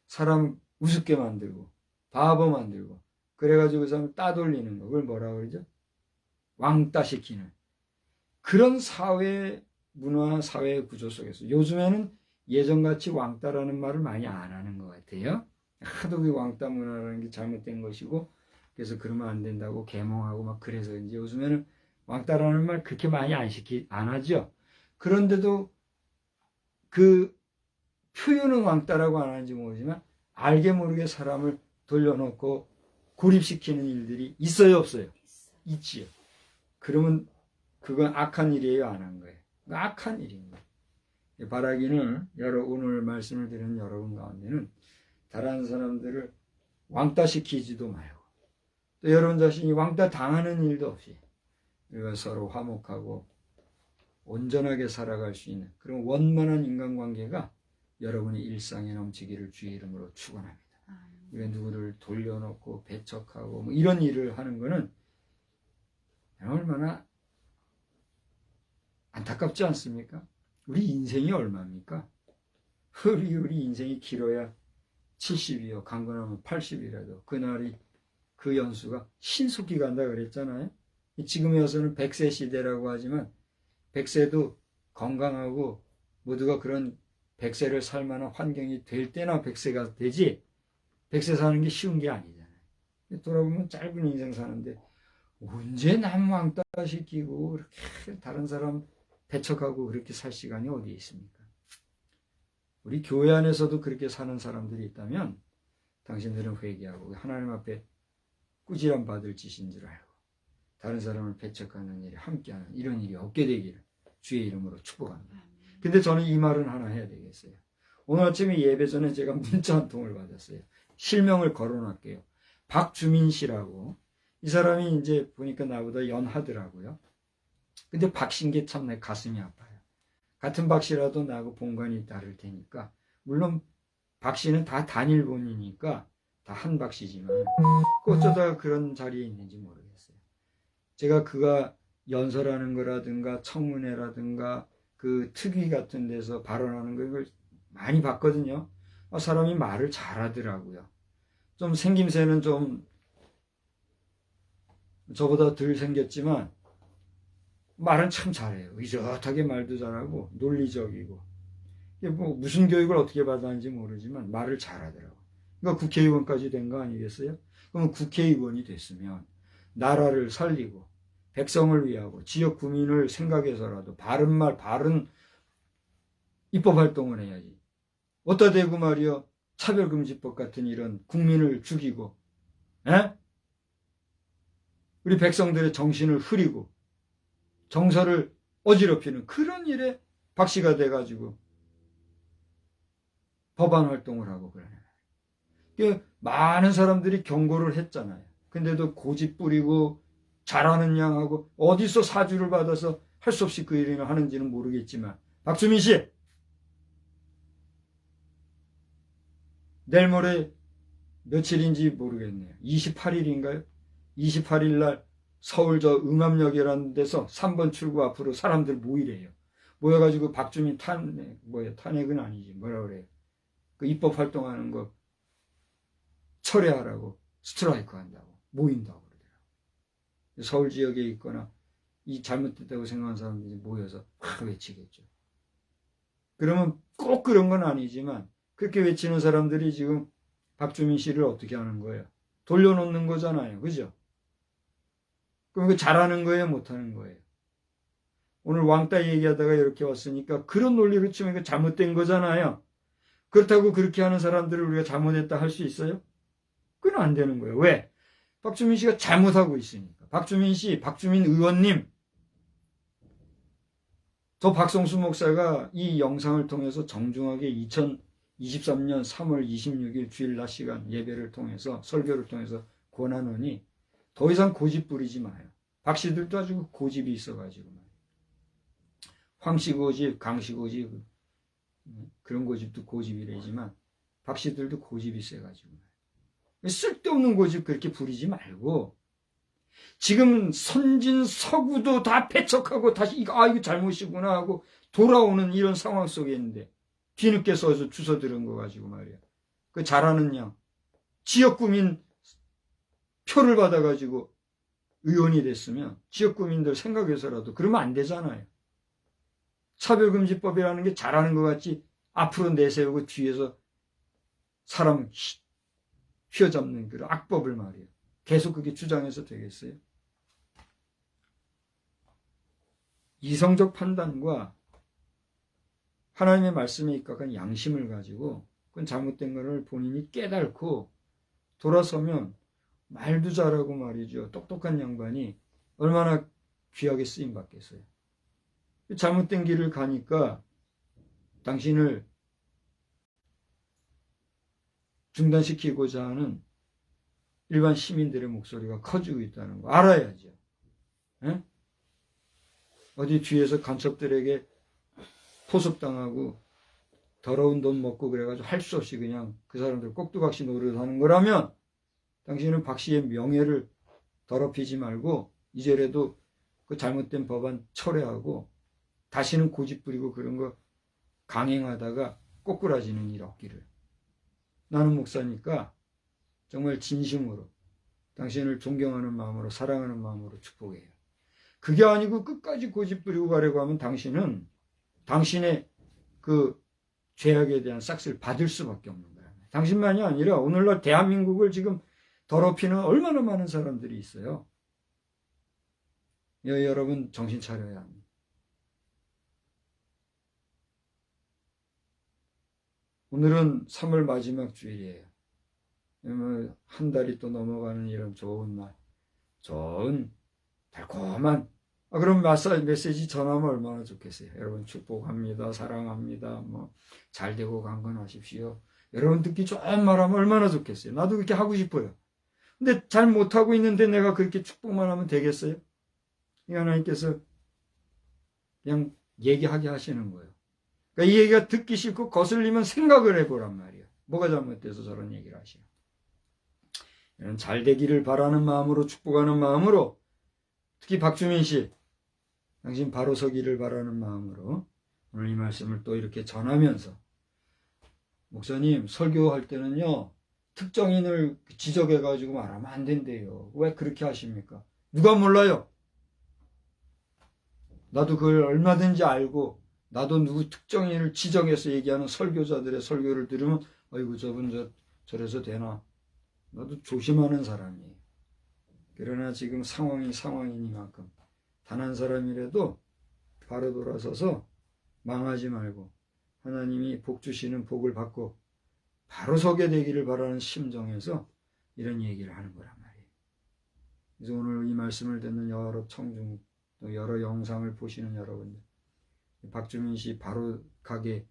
Speaker 1: 사람 우습게 만들고 바보 만들고 그래가지고 그 사람 따돌리는 거 그걸 뭐라고 그러죠? 왕따시키는 그런 사회 문화, 사회 구조 속에서 요즘에는 예전같이 왕따라는 말을 많이 안 하는 것 같아요. 하도 그 왕따 문화라는 게 잘못된 것이고 그래서 그러면 안 된다고 계몽하고 막 그래서 이제 요즘에는 왕따라는 말 그렇게 많이 안 하죠. 그런데도 그 표현은 왕따라고 안 하는지 모르지만 알게 모르게 사람을 돌려놓고 고립시키는 일들이 있어요, 없어요? 있지요. 그러면 그건 악한 일이에요, 안 한 거예요? 악한 일입니다. 바라기는 오늘 말씀을 드리는 여러분 가운데는 다른 사람들을 왕따시키지도 말고 또 여러분 자신이 왕따 당하는 일도 없이 우리가 서로 화목하고 온전하게 살아갈 수 있는 그런 원만한 인간관계가 여러분의 일상에 넘치기를 주의 이름으로 축원합니다. 우리가 누구를 돌려놓고 배척하고 이런 일을 하는 거는 얼마나 안타깝지 않습니까? 우리 인생이 얼마입니까? 우리 인생이 길어야 70이요. 강건하면 80이라도 그날이 그 연수가 신속히 간다 그랬잖아요. 지금에 와서는 100세 시대라고 하지만 100세도 건강하고 모두가 그런 100세를 살 만한 환경이 될 때나 100세가 되지 100세 사는 게 쉬운 게 아니잖아요. 돌아보면 짧은 인생 사는데 언제 남 왕따시키고 그렇게 다른 사람 배척하고 그렇게 살 시간이 어디에 있습니까? 우리 교회 안에서도 그렇게 사는 사람들이 있다면 당신들은 회개하고 하나님 앞에 꾸지람 받을 짓인 줄 알고 다른 사람을 배척하는 일에 함께하는 이런 일이 없게 되기를 주의 이름으로 축복합니다. 근데 저는 이 말은 하나 해야 되겠어요. 오늘 아침에 예배 전에 제가 문자 한 통을 받았어요. 실명을 거론할게요. 박주민 씨라고. 이 사람이 이제 보니까 나보다 연하더라고요. 근데 박신 게 참 내 가슴이 아파요. 같은 박씨라도 나하고 본관이 다를 테니까 물론 박 씨는 다 단일본이니까 다 한 박 씨지만 어쩌다 그런 자리에 있는지 모르겠어요. 제가 그가 연설하는 거라든가 청문회라든가 그 특위 같은 데서 발언하는 걸 많이 봤거든요. 사람이 말을 잘하더라고요. 좀 생김새는 좀 저보다 덜 생겼지만 말은 참 잘해요. 의젓하게 말도 잘하고 논리적이고. 이게 뭐 무슨 교육을 어떻게 받았는지 모르지만 말을 잘하더라고요. 그러니까 국회의원까지 된 거 아니겠어요? 그러면 국회의원이 됐으면 나라를 살리고 백성을 위하고 지역 구민을 생각해서라도 바른 말, 바른 입법 활동을 해야지. 어디다 대고 말이요. 차별금지법 같은 이런 국민을 죽이고, 에? 우리 백성들의 정신을 흐리고 정서를 어지럽히는 그런 일에 박 씨가 돼가지고 법안 활동을 하고 그러네. 많은 사람들이 경고를 했잖아요. 근데도 고집 부리고 잘하는 양하고 어디서 사주를 받아서 할 수 없이 그 일을 하는지는 모르겠지만 박주민 씨 내일 모레 며칠인지 모르겠네요. 28일인가요? 28일 날 서울 저 응암역이라는 데서 3번 출구 앞으로 사람들 모이래요. 모여가지고 박주민 탄핵은 아니지. 뭐라 그래요. 그 입법 활동하는 거 철회하라고 스트라이크 한다고 모인다고 그러더라고요. 서울 지역에 있거나 이 잘못됐다고 생각하는 사람들이 모여서 막 외치겠죠. 그러면 꼭 그런 건 아니지만 그렇게 외치는 사람들이 지금 박주민 씨를 어떻게 하는 거예요? 돌려놓는 거잖아요. 그죠? 그럼 그 잘하는 거예요? 못하는 거예요? 오늘 왕따 얘기하다가 이렇게 왔으니까 그런 논리로 치면 이거 잘못된 거잖아요. 그렇다고 그렇게 하는 사람들을 우리가 잘못했다 할 수 있어요? 그건 안 되는 거예요. 왜? 박주민 씨가 잘못하고 있으니까. 박주민 씨, 박주민 의원님, 저 박성수 목사가 이 영상을 통해서 정중하게 2023년 3월 26일 주일 낮 시간 예배를 통해서 설교를 통해서 권하노니 더 이상 고집 부리지 마요. 박 씨들도 아주 고집이 있어가지고 황씨 고집, 강씨 고집 그런 고집도 고집이래지만 박 씨들도 고집이 세가지고 쓸데없는 고집 그렇게 부리지 말고 지금 선진 서구도 다 배척하고 다시 이거 잘못이구나 하고 돌아오는 이런 상황 속에 있는데 뒤늦게 써서 주워 들은 거 가지고 말이야. 그 잘하는 양 지역구민 표를 받아가지고 의원이 됐으면 지역구민들 생각해서라도 그러면 안 되잖아요. 차별금지법이라는 게 잘하는 것 같이 앞으로 내세우고 뒤에서 사람 휘어잡는 그런 악법을 말이에요. 계속 그게 주장해서 되겠어요? 이성적 판단과 하나님의 말씀에 입각한 양심을 가지고 그건 잘못된 것을 본인이 깨닫고 돌아서면 말도 잘하고 말이죠. 똑똑한 양반이 얼마나 귀하게 쓰임 받겠어요. 잘못된 길을 가니까 당신을 중단시키고자 하는 일반 시민들의 목소리가 커지고 있다는 거 알아야죠. 에? 어디 뒤에서 간첩들에게 포섭당하고 더러운 돈 먹고 그래가지고 할 수 없이 그냥 그 사람들 꼭두각시 노릇하는 거라면 당신은 박 씨의 명예를 더럽히지 말고 이제라도 그 잘못된 법안 철회하고 다시는 고집 부리고 그런 거 강행하다가 꼬꾸라지는 일 없기를. 나는 목사니까 정말 진심으로 당신을 존경하는 마음으로 사랑하는 마음으로 축복해요. 그게 아니고 끝까지 고집 부리고 가려고 하면 당신은 당신의 그 죄악에 대한 싹쓸 받을 수밖에 없는 거예요. 당신만이 아니라 오늘날 대한민국을 지금 더럽히는 얼마나 많은 사람들이 있어요. 여러분 정신 차려야 합니다. 오늘은 3월 마지막 주일이에요. 한 달이 또 넘어가는 이런 좋은 날, 좋은 달콤한 그럼 메시지 전하면 얼마나 좋겠어요. 여러분 축복합니다. 사랑합니다. 잘 되고 강건하십시오. 여러분 듣기 좋은 말하면 얼마나 좋겠어요. 나도 그렇게 하고 싶어요. 근데 잘 못하고 있는데 내가 그렇게 축복만 하면 되겠어요? 하나님께서 그냥 얘기하게 하시는 거예요. 그러니까 이 얘기가 듣기 싫고 거슬리면 생각을 해보란 말이에요. 뭐가 잘못돼서 저런 얘기를 하시오? 이런 잘 되기를 바라는 마음으로, 축복하는 마음으로, 특히 박주민 씨, 당신 바로 서기를 바라는 마음으로 오늘 이 말씀을 또 이렇게 전하면서, 목사님 설교할 때는요 특정인을 지적해가지고 말하면 안 된대요. 왜 그렇게 하십니까? 누가 몰라요? 나도 그걸 얼마든지 알고, 나도 누구 특정인을 지정해서 얘기하는 설교자들의 설교를 들으면 아이고 저분 저래서 되나? 나도 조심하는 사람이에요. 그러나 지금 상황이 상황이니만큼 단 한 사람이라도 바로 돌아서서 망하지 말고 하나님이 복 주시는 복을 받고 바로 서게 되기를 바라는 심정에서 이런 얘기를 하는 거란 말이에요. 그래서 오늘 이 말씀을 듣는 여러 청중, 또 여러 영상을 보시는 여러분들, 박주민 씨 바로 가게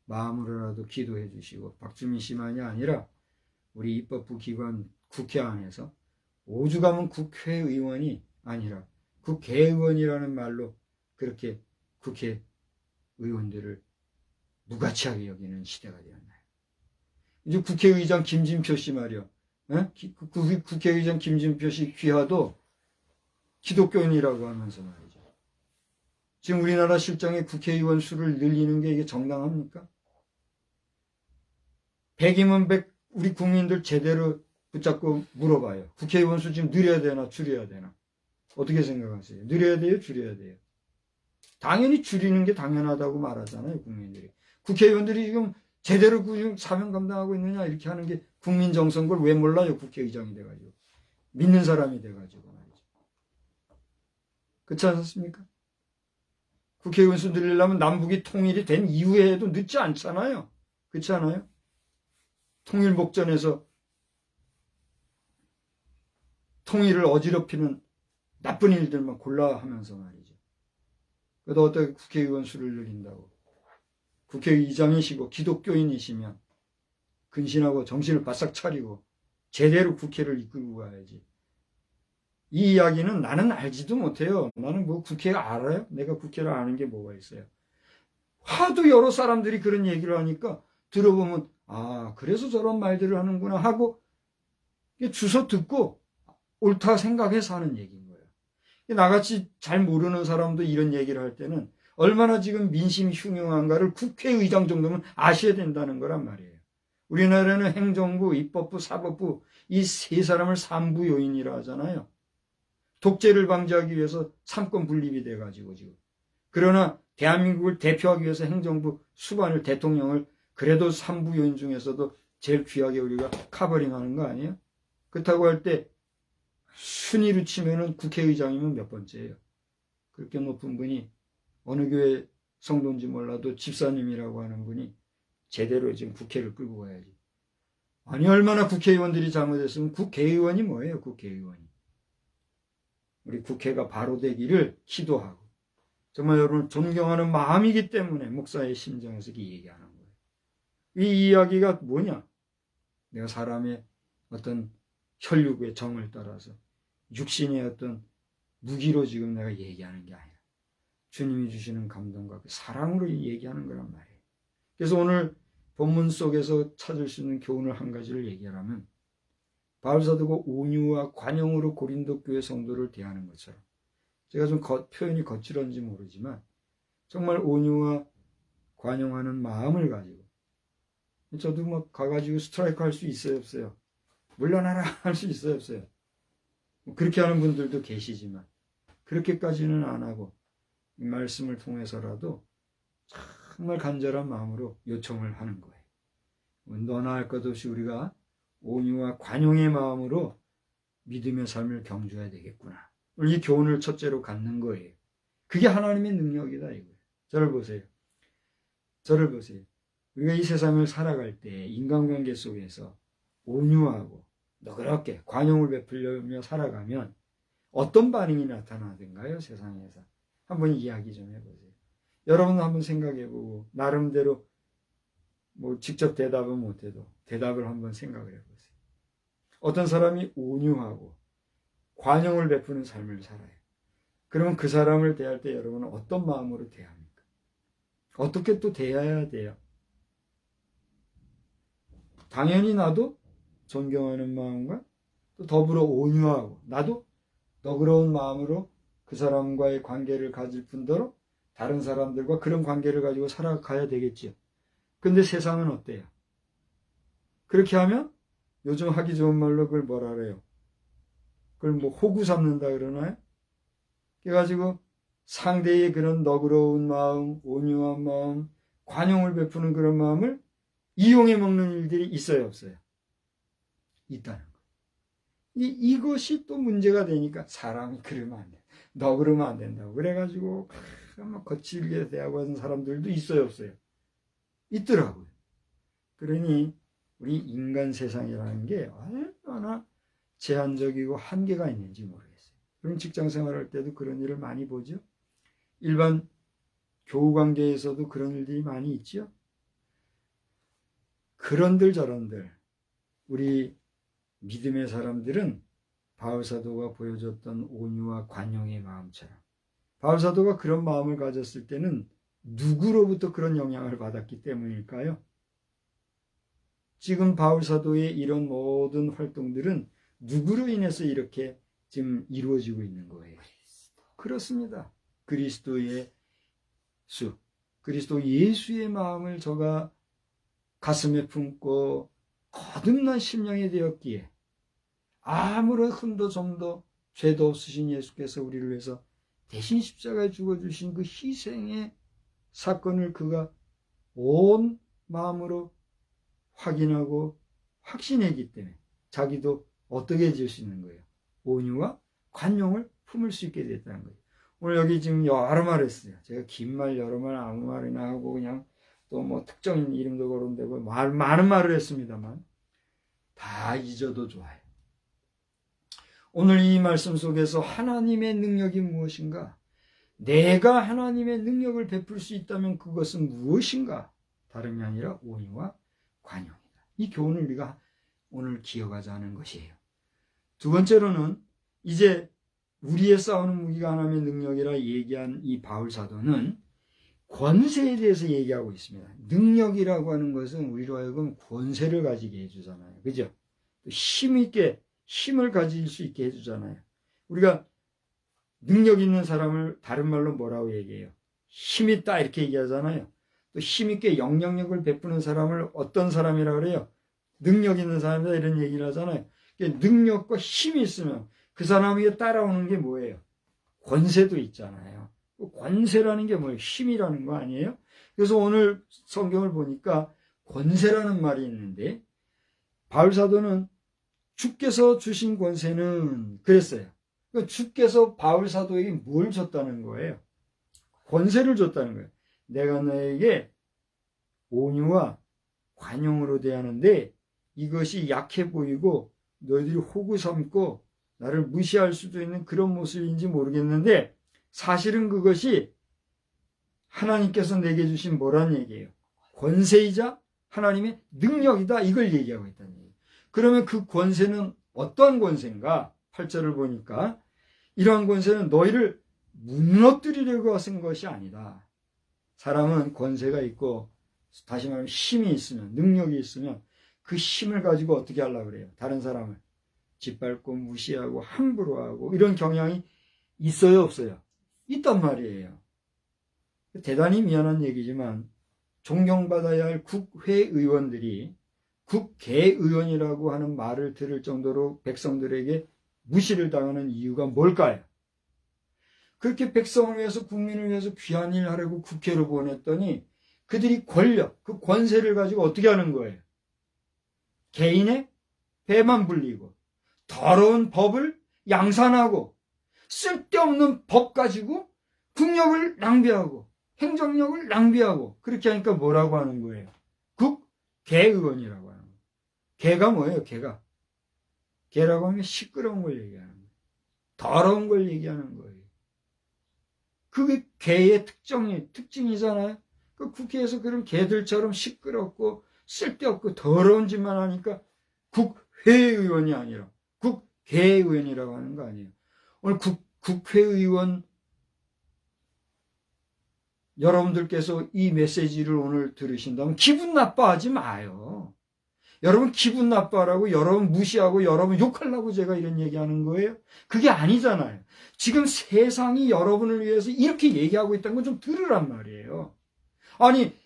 Speaker 1: 마음으로라도 기도해 주시고, 박주민 씨만이 아니라 우리 입법부 기관 국회 안에서 오죽하면 국회의원이 아니라 국회의원이라는 말로 그렇게 국회의원들을 무가치하게 여기는 시대가 되었나요? 이제 국회의장 김진표 씨 말이요. 국회의장 김진표 씨 귀하도 기독교인이라고 하면서 말이죠. 지금 우리나라 실정의 국회의원 수를 늘리는 게 이게 정당합니까? 100이면 100 우리 국민들 제대로 붙잡고 물어봐요. 국회의원 수 지금 늘려야 되나 줄여야 되나? 어떻게 생각하세요? 늘려야 돼요? 줄여야 돼요? 당연히 줄이는 게 당연하다고 말하잖아요, 국민들이. 국회의원들이 지금 제대로 사명 감당하고 있느냐 이렇게 하는 게 국민 정서인 걸 왜 몰라요? 국회의장이 돼가지고. 믿는 사람이 돼가지고 말이죠. 그렇지 않습니까? 국회의원 수 늘리려면 남북이 통일이 된 이후에 해도 늦지 않잖아요. 그렇지 않아요? 통일 목전에서 통일을 어지럽히는 나쁜 일들만 골라 하면서 말이죠. 그래도 어떻게 국회의원 수를 늘린다고. 국회의장이시고 기독교인이시면 근신하고 정신을 바싹 차리고 제대로 국회를 이끌고 가야지. 이 이야기는 나는 알지도 못해요. 나는 뭐 국회가 알아요? 내가 국회를 아는 게 뭐가 있어요? 하도 여러 사람들이 그런 얘기를 하니까 들어보면 아 그래서 저런 말들을 하는구나 하고 주워 듣고 옳다 생각해서 하는 얘기인 거예요. 나같이 잘 모르는 사람도 이런 얘기를 할 때는 얼마나 지금 민심 흉흉한가를 국회의장 정도면 아셔야 된다는 거란 말이에요. 우리나라는 행정부, 입법부, 사법부 이 세 사람을 삼부 요인이라 하잖아요. 독재를 방지하기 위해서 삼권 분립이 돼가지고 지금. 그러나 대한민국을 대표하기 위해서 행정부 수반을 대통령을 그래도 삼부 요인 중에서도 제일 귀하게 우리가 커버링하는 거 아니에요? 그렇다고 할 때 순위로 치면은 국회의장이면 몇 번째예요? 그렇게 높은 분이 어느 교회 성도인지 몰라도 집사님이라고 하는 분이 제대로 지금 국회를 끌고 가야지. 아니 얼마나 국회의원들이 잘못했으면 국회의원이 뭐예요? 국회의원이. 우리 국회가 바로 되기를 기도하고 정말 여러분을 존경하는 마음이기 때문에 목사의 심정에서 이렇게 얘기하는 거예요. 이 이야기가 뭐냐? 내가 사람의 어떤 혈육의 정을 따라서 육신의 어떤 무기로 지금 내가 얘기하는 게 아니라 주님이 주시는 감동과 사랑으로 얘기하는 거란 말이에요. 그래서 오늘 본문 속에서 찾을 수 있는 교훈을 한 가지를 얘기하라면 바울사도가 온유와 관용으로 고린도 교회 성도를 대하는 것처럼 제가 좀 표현이 거칠었는지 모르지만 정말 온유와 관용하는 마음을 가지고 저도 막 가가지고 스트라이크 할 수 있어요 없어요? 물러나라 할 수 있어요 없어요? 그렇게 하는 분들도 계시지만 그렇게까지는 안 하고 이 말씀을 통해서라도 정말 간절한 마음으로 요청을 하는 거예요. 너나 할 것 없이 우리가 온유와 관용의 마음으로 믿음의 삶을 경주해야 되겠구나. 이 교훈을 첫째로 갖는 거예요. 그게 하나님의 능력이다 이거예요. 저를 보세요. 저를 보세요. 우리가 이 세상을 살아갈 때 인간관계 속에서 온유하고 너그럽게 관용을 베풀려며 살아가면 어떤 반응이 나타나던가요? 세상에서. 한번 이야기 좀 해보세요. 여러분 한번 생각해보고 나름대로 뭐 직접 대답은 못해도 대답을 한번 생각을 해보세요. 어떤 사람이 온유하고 관용을 베푸는 삶을 살아요. 그러면 그 사람을 대할 때 여러분은 어떤 마음으로 대합니까? 어떻게 또 대해야 돼요? 당연히 나도 존경하는 마음과 또 더불어 온유하고 나도 너그러운 마음으로 그 사람과의 관계를 가질 뿐더러 다른 사람들과 그런 관계를 가지고 살아가야 되겠지요. 근데 세상은 어때요? 그렇게 하면 요즘 하기 좋은 말로 그걸 뭐라 그래요? 그걸 뭐 호구 삼는다 그러나요? 그래가지고 상대의 그런 너그러운 마음, 온유한 마음, 관용을 베푸는 그런 마음을 이용해 먹는 일들이 있어요, 없어요? 있다는 거예요. 이것이 또 문제가 되니까 사람이 그러면 안 돼. 너 그러면 안 된다고. 그래가지고 막 거칠게 대하고 하는 사람들도 있어요, 없어요? 있더라고요. 그러니 우리 인간 세상이라는 게 얼마나 제한적이고 한계가 있는지 모르겠어요. 그럼 직장 생활할 때도 그런 일을 많이 보죠. 일반 교우 관계에서도 그런 일들이 많이 있죠. 그런들 저런들 우리 믿음의 사람들은 바울사도가 보여줬던 온유와 관용의 마음처럼 바울사도가 그런 마음을 가졌을 때는 누구로부터 그런 영향을 받았기 때문일까요? 지금 바울사도의 이런 모든 활동들은 누구로 인해서 이렇게 지금 이루어지고 있는 거예요? 그렇습니다. 그리스도의 수, 그리스도 예수의 마음을 저가 가슴에 품고 거듭난 심령이 되었기에 아무런 흠도 점도 죄도 없으신 예수께서 우리를 위해서 대신 십자가에 죽어주신 그 희생의 사건을 그가 온 마음으로 확인하고 확신했기 때문에 자기도 어떻게 해줄 수 있는 거예요? 온유와 관용을 품을 수 있게 됐다는 거예요. 오늘 여기 지금 여러 말 했어요. 제가 긴 말 여러 말 아무 말이나 하고 그냥 또 뭐 특정인 이름도 거론되고 많은 말을 했습니다만 다 잊어도 좋아요. 오늘 이 말씀 속에서 하나님의 능력이 무엇인가? 내가 하나님의 능력을 베풀 수 있다면 그것은 무엇인가? 다름이 아니라 온유와 관용이다. 이 교훈을 우리가 오늘 기억하자 하는 것이에요. 두 번째로는 이제 우리의 싸우는 무기가 하나님의 능력이라 얘기한 이 바울 사도는 권세에 대해서 얘기하고 있습니다. 능력이라고 하는 것은 우리로 하여금 권세를 가지게 해주잖아요. 그죠? 힘있게 힘을 가질 수 있게 해주잖아요. 우리가 능력 있는 사람을 다른 말로 뭐라고 얘기해요? 힘있다 이렇게 얘기하잖아요. 또 힘있게 영향력을 베푸는 사람을 어떤 사람이라고 그래요? 능력 있는 사람이다 이런 얘기를 하잖아요. 능력과 힘이 있으면 그 사람에게 따라오는 게 뭐예요? 권세도 있잖아요. 권세라는 게 뭐예요? 힘이라는 거 아니에요? 그래서 오늘 성경을 보니까 권세라는 말이 있는데 바울 사도는 주께서 주신 권세는 그랬어요. 주께서 바울 사도에게 뭘 줬다는 거예요? 권세를 줬다는 거예요. 내가 너에게 온유와 관용으로 대하는데 이것이 약해 보이고 너희들이 호구 삼고 나를 무시할 수도 있는 그런 모습인지 모르겠는데 사실은 그것이 하나님께서 내게 주신 뭐란 얘기예요? 권세이자 하나님의 능력이다 이걸 얘기하고 있다는 얘기예요. 그러면 그 권세는 어떠한 권세인가? 8절을 보니까 이러한 권세는 너희를 무너뜨리려고 하신 것이 아니다. 사람은 권세가 있고 다시 말하면 힘이 있으면 능력이 있으면 그 힘을 가지고 어떻게 하려고 그래요? 다른 사람을 짓밟고 무시하고 함부로 하고 이런 경향이 있어요 없어요? 있단 말이에요. 대단히 미안한 얘기지만 존경받아야 할 국회의원들이 국회의원이라고 하는 말을 들을 정도로 백성들에게 무시를 당하는 이유가 뭘까요? 그렇게 백성을 위해서 국민을 위해서 귀한 일 하려고 국회로 보냈더니 그들이 권력, 그 권세를 가지고 어떻게 하는 거예요? 개인의 배만 불리고 더러운 법을 양산하고 쓸데없는 법 가지고 국력을 낭비하고 행정력을 낭비하고 그렇게 하니까 뭐라고 하는 거예요? 국개의원이라고 하는 거예요. 개가 뭐예요? 개가. 개라고 하면 시끄러운 걸 얘기하는 거예요. 더러운 걸 얘기하는 거예요. 그게 개의 특징이잖아요. 그 국회에서 그런 개들처럼 시끄럽고 쓸데없고 더러운 짓만 하니까 국회의원이 아니라 국개의원이라고 하는 거 아니에요. 오늘 국회의원 여러분들께서 이 메시지를 오늘 들으신다면 기분 나빠하지 마요. 여러분 기분 나빠라고, 여러분 무시하고, 여러분 욕하려고 제가 이런 얘기하는 거예요? 그게 아니잖아요. 지금 세상이 여러분을 위해서 이렇게 얘기하고 있다는 건 좀 들으란 말이에요. 아니,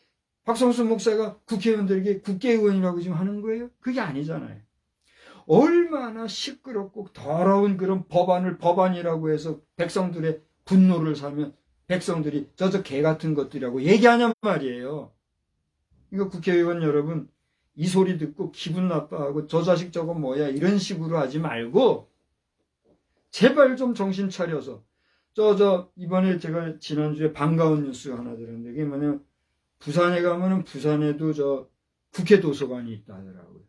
Speaker 1: 박성수 목사가 국회의원들에게 국회의원이라고 지금 하는 거예요? 그게 아니잖아요. 얼마나 시끄럽고 더러운 그런 법안을 법안이라고 해서 백성들의 분노를 사면 백성들이 저 개 같은 것들이라고 얘기하냔 말이에요. 이거 국회의원 여러분, 이 소리 듣고 기분 나빠하고 저 자식 저거 뭐야 이런 식으로 하지 말고 제발 좀 정신 차려서 이번에 제가 지난주에 반가운 뉴스 하나 들었는데 그게 뭐냐면 부산에 가면은 부산에도 저 국회 도서관이 있다 하더라고요.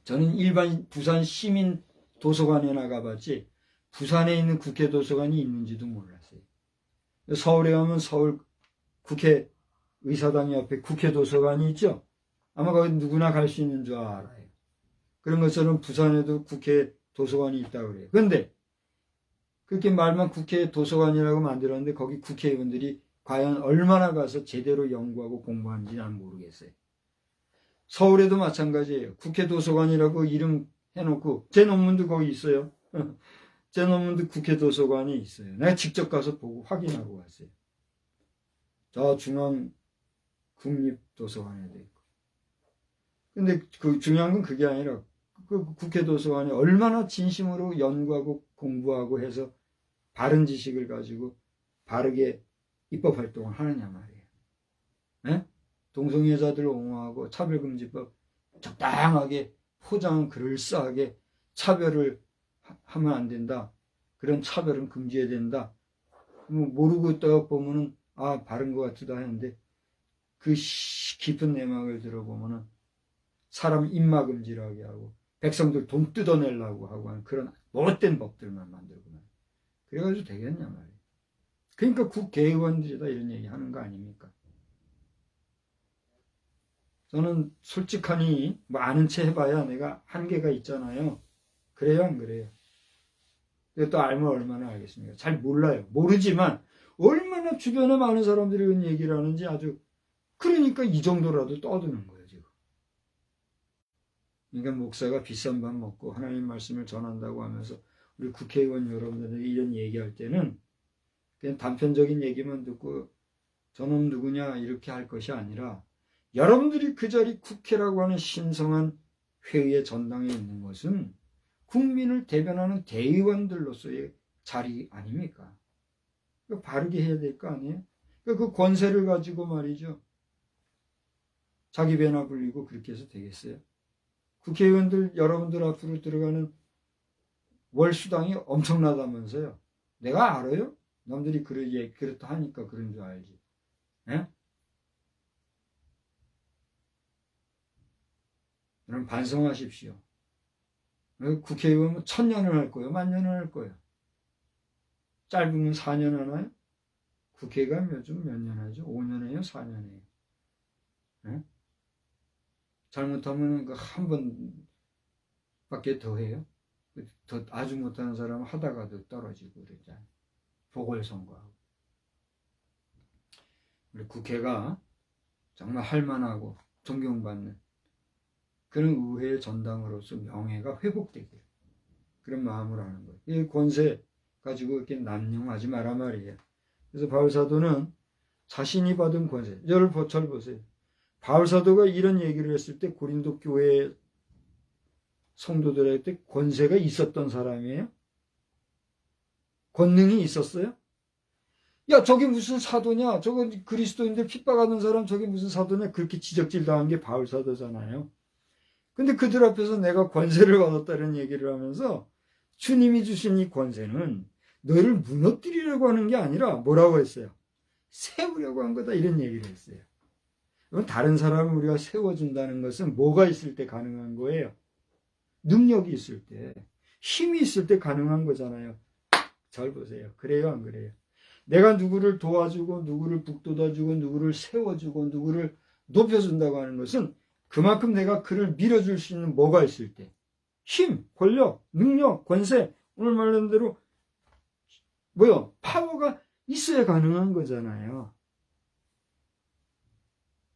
Speaker 1: 저는 일반 부산 시민 도서관에 나가봤지 부산에 있는 국회 도서관이 있는지도 몰랐어요. 서울에 가면 서울 국회 의사당 옆에 국회 도서관이 있죠. 아마 거기 누구나 갈 수 있는 줄 알아요. 그런 것처럼 부산에도 국회 도서관이 있다고 그래요. 그런데 그렇게 말만 국회 도서관이라고 만들었는데 거기 국회의원들이 과연 얼마나 가서 제대로 연구하고 공부하는지 난 모르겠어요. 서울에도 마찬가지예요. 국회 도서관이라고 이름 해놓고 제 논문도 거기 있어요. 제 논문도 국회 도서관에 있어요. 내가 직접 가서 보고 확인하고 왔어요. 저 중앙 국립도서관에도 있고. 근데 그 중요한 건 그게 아니라 그 국회 도서관에 얼마나 진심으로 연구하고 공부하고 해서 바른 지식을 가지고 바르게 입법 활동을 하느냐 말이에요. 네? 동성애자들 옹호하고 차별금지법 적당하게 포장 그럴싸하게 차별을 하면 안 된다. 그런 차별은 금지해야 된다. 모르고 있다가 보면은 아 바른 것 같기도 하는데 그 깊은 내막을 들어보면은 사람 입마 금지라고 하고 백성들 돈 뜯어내려고 하고 하는 그런 못된 법들만 만들고 그래가지고 되겠냐 말이에요. 그러니까 국회의원들이 다 이런 얘기 하는 거 아닙니까? 저는 솔직하니 뭐 아는 체 해봐야 내가 한계가 있잖아요. 그래요 안 그래요? 또 알면 얼마나 알겠습니까? 잘 몰라요. 모르지만 얼마나 주변에 많은 사람들이 이런 얘기를 하는지 아주 그러니까 이 정도라도 떠드는 거예요 지금. 그러니까 목사가 비싼 밥 먹고 하나님 말씀을 전한다고 하면서 우리 국회의원 여러분들 이런 얘기할 때는 그냥 단편적인 얘기만 듣고 저놈 누구냐 이렇게 할 것이 아니라 여러분들이 그 자리 국회라고 하는 신성한 회의의 전당에 있는 것은 국민을 대변하는 대의원들로서의 자리 아닙니까? 바르게 해야 될 거 아니에요? 그 권세를 가지고 말이죠. 자기 배나 불리고 그렇게 해서 되겠어요? 국회의원들 여러분들 앞으로 들어가는 월 수당이 엄청나다면서요. 내가 알아요? 남들이 그렇다 하니까 그런 줄 알지. 예? 여러분 반성하십시오. 국회의원은 1000년을 할 거예요? 10,000년을 할 거예요? 짧으면 4년 하나요? 국회가 요즘 몇 년 하죠? 5년 해요? 4년 해요? 예? 잘못하면 그 한 번밖에 더 해요? 더 아주 못하는 사람은 하다가도 떨어지고 그러잖아요. 보궐선거하고. 우리 국회가 정말 할만하고 존경받는 그런 의회의 전당으로서 명예가 회복되길 그런 마음으로 하는 거예요. 이 권세 가지고 이렇게 남용하지 마라 말이에요. 그래서 바울사도는 자신이 받은 권세, 저를 보세요. 바울사도가 이런 얘기를 했을 때 고린도 교회 성도들한테 권세가 있었던 사람이에요? 권능이 있었어요? 야 저게 무슨 사도냐? 저거 그리스도인들 핍박하는 사람 저게 무슨 사도냐? 그렇게 지적질 당한 게 바울사도잖아요. 근데 그들 앞에서 내가 권세를 받았다는 얘기를 하면서 주님이 주신 이 권세는 너를 무너뜨리려고 하는 게 아니라 뭐라고 했어요? 세우려고 한 거다 이런 얘기를 했어요. 다른 사람을 우리가 세워준다는 것은 뭐가 있을 때 가능한 거예요? 능력이 있을 때, 힘이 있을 때 가능한 거잖아요. 잘 보세요. 그래요 안 그래요? 내가 누구를 도와주고 누구를 북돋아주고 누구를 세워주고 누구를 높여준다고 하는 것은 그만큼 내가 그를 밀어줄 수 있는 뭐가 있을 때 힘, 권력, 능력, 권세 오늘 말한 대로 파워가 있어야 가능한 거잖아요.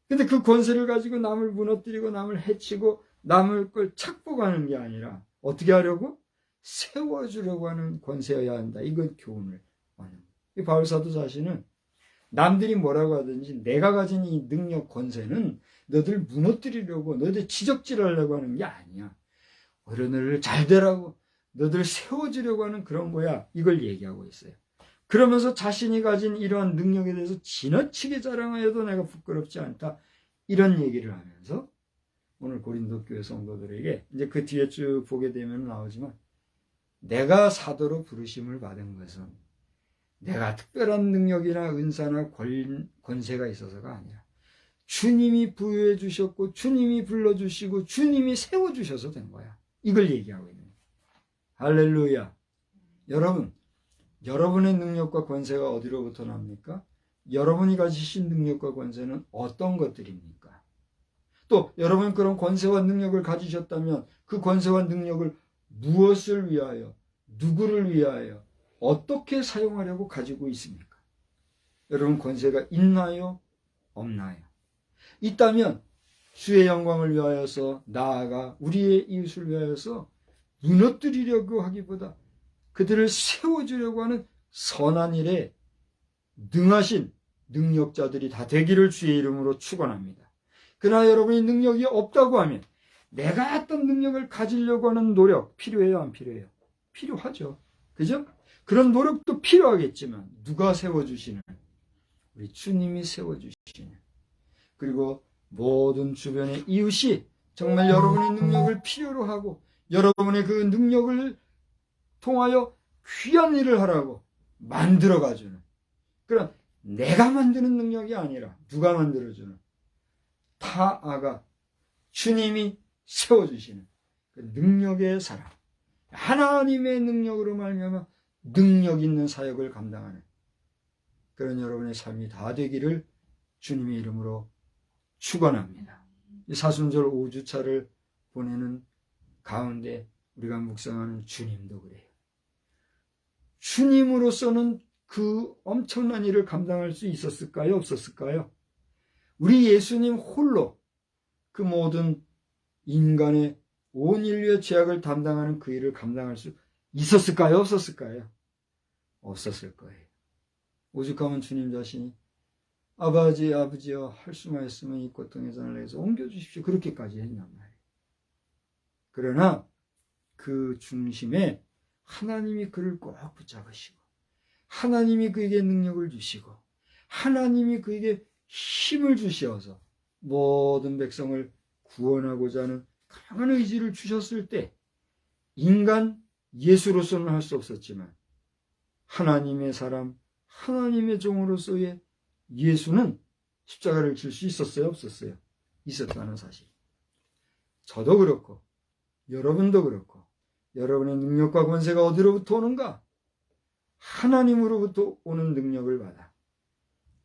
Speaker 1: 근데 그 권세를 가지고 남을 무너뜨리고 남을 해치고 남을 걸 착복하는 게 아니라 어떻게 하려고? 세워주려고 하는 권세여야 한다. 이건 교훈을 얻는 거예요. 이 바울사도 자신은 남들이 뭐라고 하든지 내가 가진 이 능력 권세는 너들 무너뜨리려고 너희들 지적질하려고 하는 게 아니야. 오히려 너희들 잘 되라고 너희들 세워주려고 하는 그런 거야. 이걸 얘기하고 있어요. 그러면서 자신이 가진 이러한 능력에 대해서 지나치게 자랑하여도 내가 부끄럽지 않다. 이런 얘기를 하면서 오늘 고린도 교회 성도들에게 이제 그 뒤에 쭉 보게 되면 나오지만 내가 사도로 부르심을 받은 것은 내가 특별한 능력이나 은사나 권세가 있어서가 아니라 주님이 부여해 주셨고 주님이 불러주시고 주님이 세워주셔서 된 거야. 이걸 얘기하고 있는 거야. 할렐루야. 여러분, 여러분의 능력과 권세가 어디로부터 납니까? 여러분이 가지신 능력과 권세는 어떤 것들입니까? 또 여러분 그런 권세와 능력을 가지셨다면 그 권세와 능력을 무엇을 위하여, 누구를 위하여, 어떻게 사용하려고 가지고 있습니까? 여러분 권세가 있나요? 없나요? 있다면 주의 영광을 위하여서 나아가 우리의 이웃을 위하여서 무너뜨리려고 하기보다 그들을 세워주려고 하는 선한 일에 능하신 능력자들이 다 되기를 주의 이름으로 축원합니다. 그러나 여러분이 능력이 없다고 하면 내가 어떤 능력을 가지려고 하는 노력 필요해요? 안 필요해요? 필요하죠. 그죠? 그런 노력도 필요하겠지만 누가 세워주시는? 우리 주님이 세워주시는. 그리고 모든 주변의 이웃이 정말 여러분의 능력을 필요로 하고 여러분의 그 능력을 통하여 귀한 일을 하라고 만들어가주는 그런 내가 만드는 능력이 아니라 누가 만들어주는 타아가 주님이 세워주시는 그 능력의 사람, 하나님의 능력으로 말미암아 능력 있는 사역을 감당하는 그런 여러분의 삶이 다 되기를 주님의 이름으로 축원합니다. 이 사순절 5주차를 보내는 가운데 우리가 묵상하는 주님도 그래요. 주님으로서는 그 엄청난 일을 감당할 수 있었을까요? 없었을까요? 우리 예수님 홀로 그 모든 인간의 온 인류의 죄악을 담당하는 그 일을 감당할 수 있었을까요? 없었을까요? 없었을 거예요. 오죽하면 주님 자신이 아버지여 할 수만 있으면 이 고통의 잔을 내서 옮겨주십시오. 그렇게까지 했단 말이에요. 그러나 그 중심에 하나님이 그를 꼭 붙잡으시고 하나님이 그에게 능력을 주시고 하나님이 그에게 힘을 주시어서 모든 백성을 구원하고자 하는 강한 의지를 주셨을 때 인간 예수로서는 할 수 없었지만 하나님의 사람, 하나님의 종으로서의 예수는 십자가를 질 수 있었어요? 없었어요? 있었다는 사실. 저도 그렇고 여러분도 그렇고 여러분의 능력과 권세가 어디로부터 오는가? 하나님으로부터 오는 능력을 받아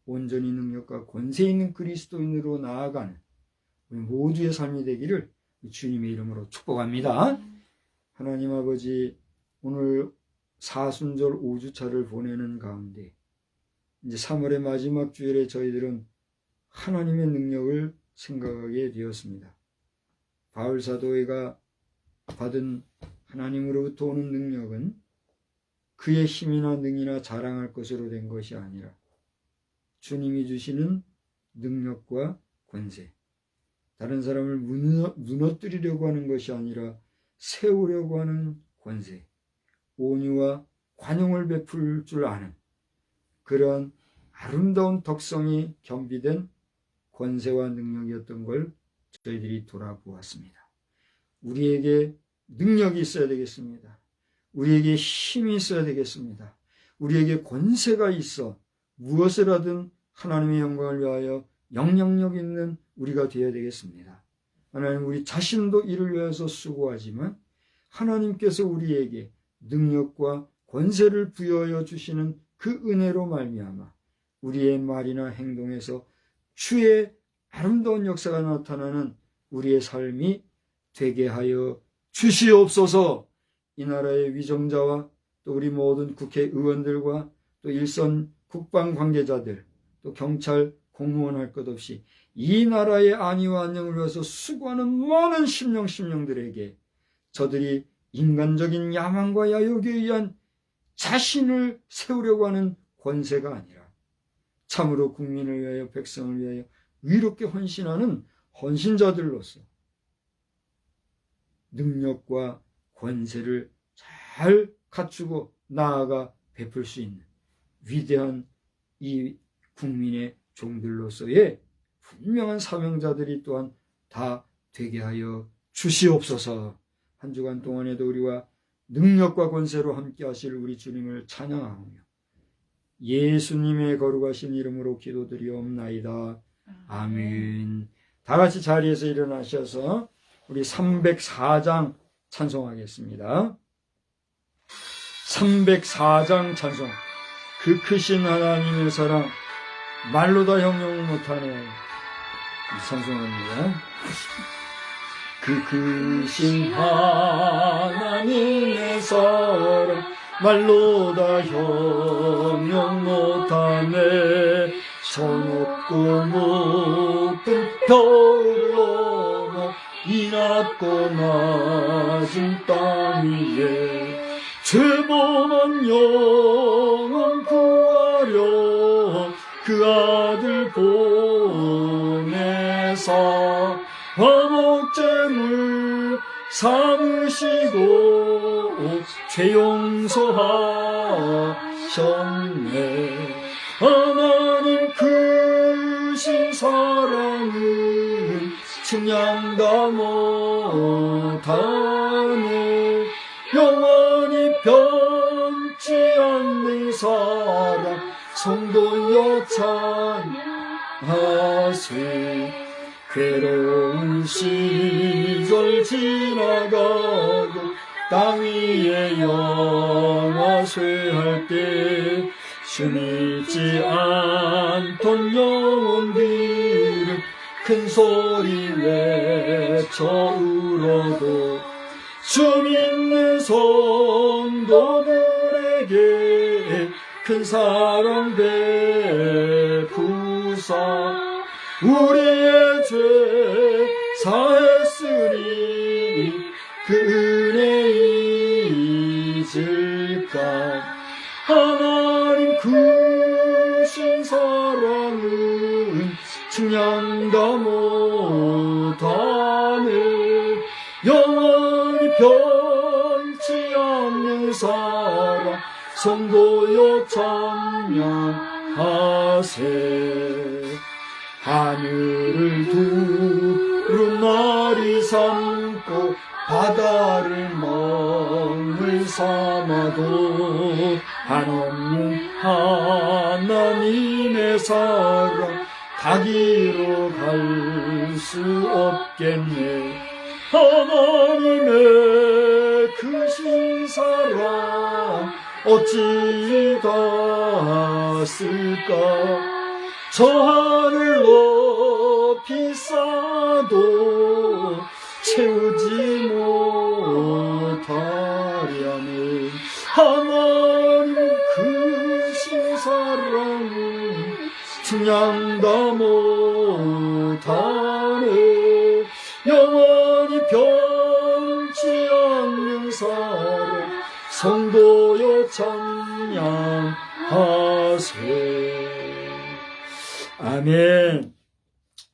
Speaker 1: 온전히 능력과 권세 있는 그리스도인으로 나아가는 우리 모두의 삶이 되기를 주님의 이름으로 축복합니다. 하나님 아버지, 오늘 사순절 5주차를 보내는 가운데 이제 3월의 마지막 주일에 저희들은 하나님의 능력을 생각하게 되었습니다. 바울 사도가 받은 하나님으로부터 오는 능력은 그의 힘이나 능이나 자랑할 것으로 된 것이 아니라 주님이 주시는 능력과 권세, 다른 사람을 무너뜨리려고 하는 것이 아니라 세우려고 하는 권세, 온유와 관용을 베풀 줄 아는 그러한 아름다운 덕성이 겸비된 권세와 능력이었던 걸 저희들이 돌아보았습니다. 우리에게 능력이 있어야 되겠습니다. 우리에게 힘이 있어야 되겠습니다. 우리에게 권세가 있어 무엇을 하든 하나님의 영광을 위하여 영향력 있는 우리가 되어야 되겠습니다. 하나님, 우리 자신도 이를 위해서 수고하지만 하나님께서 우리에게 능력과 권세를 부여하여 주시는 그 은혜로 말미암아 우리의 말이나 행동에서 주의 아름다운 역사가 나타나는 우리의 삶이 되게 하여 주시옵소서. 이 나라의 위정자와 또 우리 모든 국회의원들과 또 일선 국방 관계자들, 또 경찰, 공무원 것 없이 이 나라의 안위와 안녕을 위해서 수고하는 많은 심령들에게 저들이 인간적인 야망과 야욕에 의한 자신을 세우려고 하는 권세가 아니라 참으로 국민을 위하여 백성을 위하여 위롭게 헌신하는 헌신자들로서 능력과 권세를 잘 갖추고 나아가 베풀 수 있는 위대한 이 국민의 종들로서의 분명한 사명자들이 또한 다 되게 하여 주시옵소서. 한 주간 동안에도 우리와 능력과 권세로 함께 하실 우리 주님을 찬양하며 예수님의 거룩하신 이름으로 기도드리옵나이다. 아멘. 다 같이 자리에서 일어나셔서 우리 304장 찬송하겠습니다. 304장 찬송. 그 크신 하나님의 사랑 말로 다 형용 못하네. 찬송합니다. 그 크신 하나님의 사랑 말로 다 형용 못하네. 저 높고 높은 별 넘어 이 낮고 낮은 땅 위에 죄범한 영혼 구하려 그 아들 보내사 화목제물 삼으시고 죄 용서하셨네. 하나님 크신 사랑은 측량 다 못하네. 영원히 변치 않는 사랑 성도여 찬양하세. 괴로운 시절 지나가고 땅 위에 영화 쇠할 때 주 믿지 않던 영혼들은 큰 소리 외쳐 울어도 주 믿는 성도들에게 큰 사랑 베푸사 우리의 죄 사했으니 그 은혜 잊을까. 하나님 크신 사랑은 측량 다 못하네. 영원히 변치 않는 사랑 성도여 찬양하세. 하늘을 두루마리 삼고 바다를 먹물 삼아도 한없는 하나님의 사랑 가기로 갈 수 없겠네. 하나님의 크신 사랑 어찌 갔을까. 저 하늘 높이 쌓아도 채우지 못하려는 하나님 크신 사랑은 측량 다 못하네. 영원히 변치 않는 사랑 성도여 찬양하세. 아멘.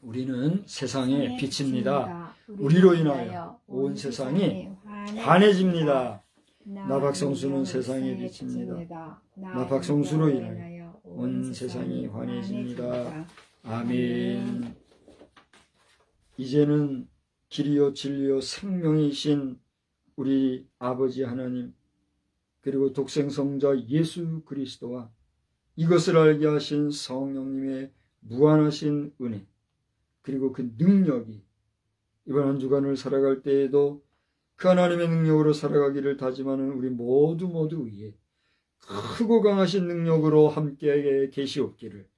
Speaker 1: 우리는 세상의 빛입니다. 우리로 인하여 온 세상이 환해집니다. 나 박성수는 세상의 빛입니다. 나 박성수로 인하여 온 세상이 환해집니다. 아멘. 이제는 길이요 진리요 생명이신 우리 아버지 하나님, 그리고 독생성자 예수 그리스도와 이것을 알게 하신 성령님의 무한하신 은혜, 그리고 그 능력이 이번 한 주간을 살아갈 때에도 그 하나님의 능력으로 살아가기를 다짐하는 우리 모두 위에 크고 강하신 능력으로 함께 계시옵기를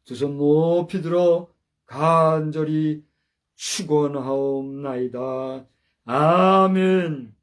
Speaker 1: 두 손 높이 들어 간절히 축원하옵나이다. 아멘.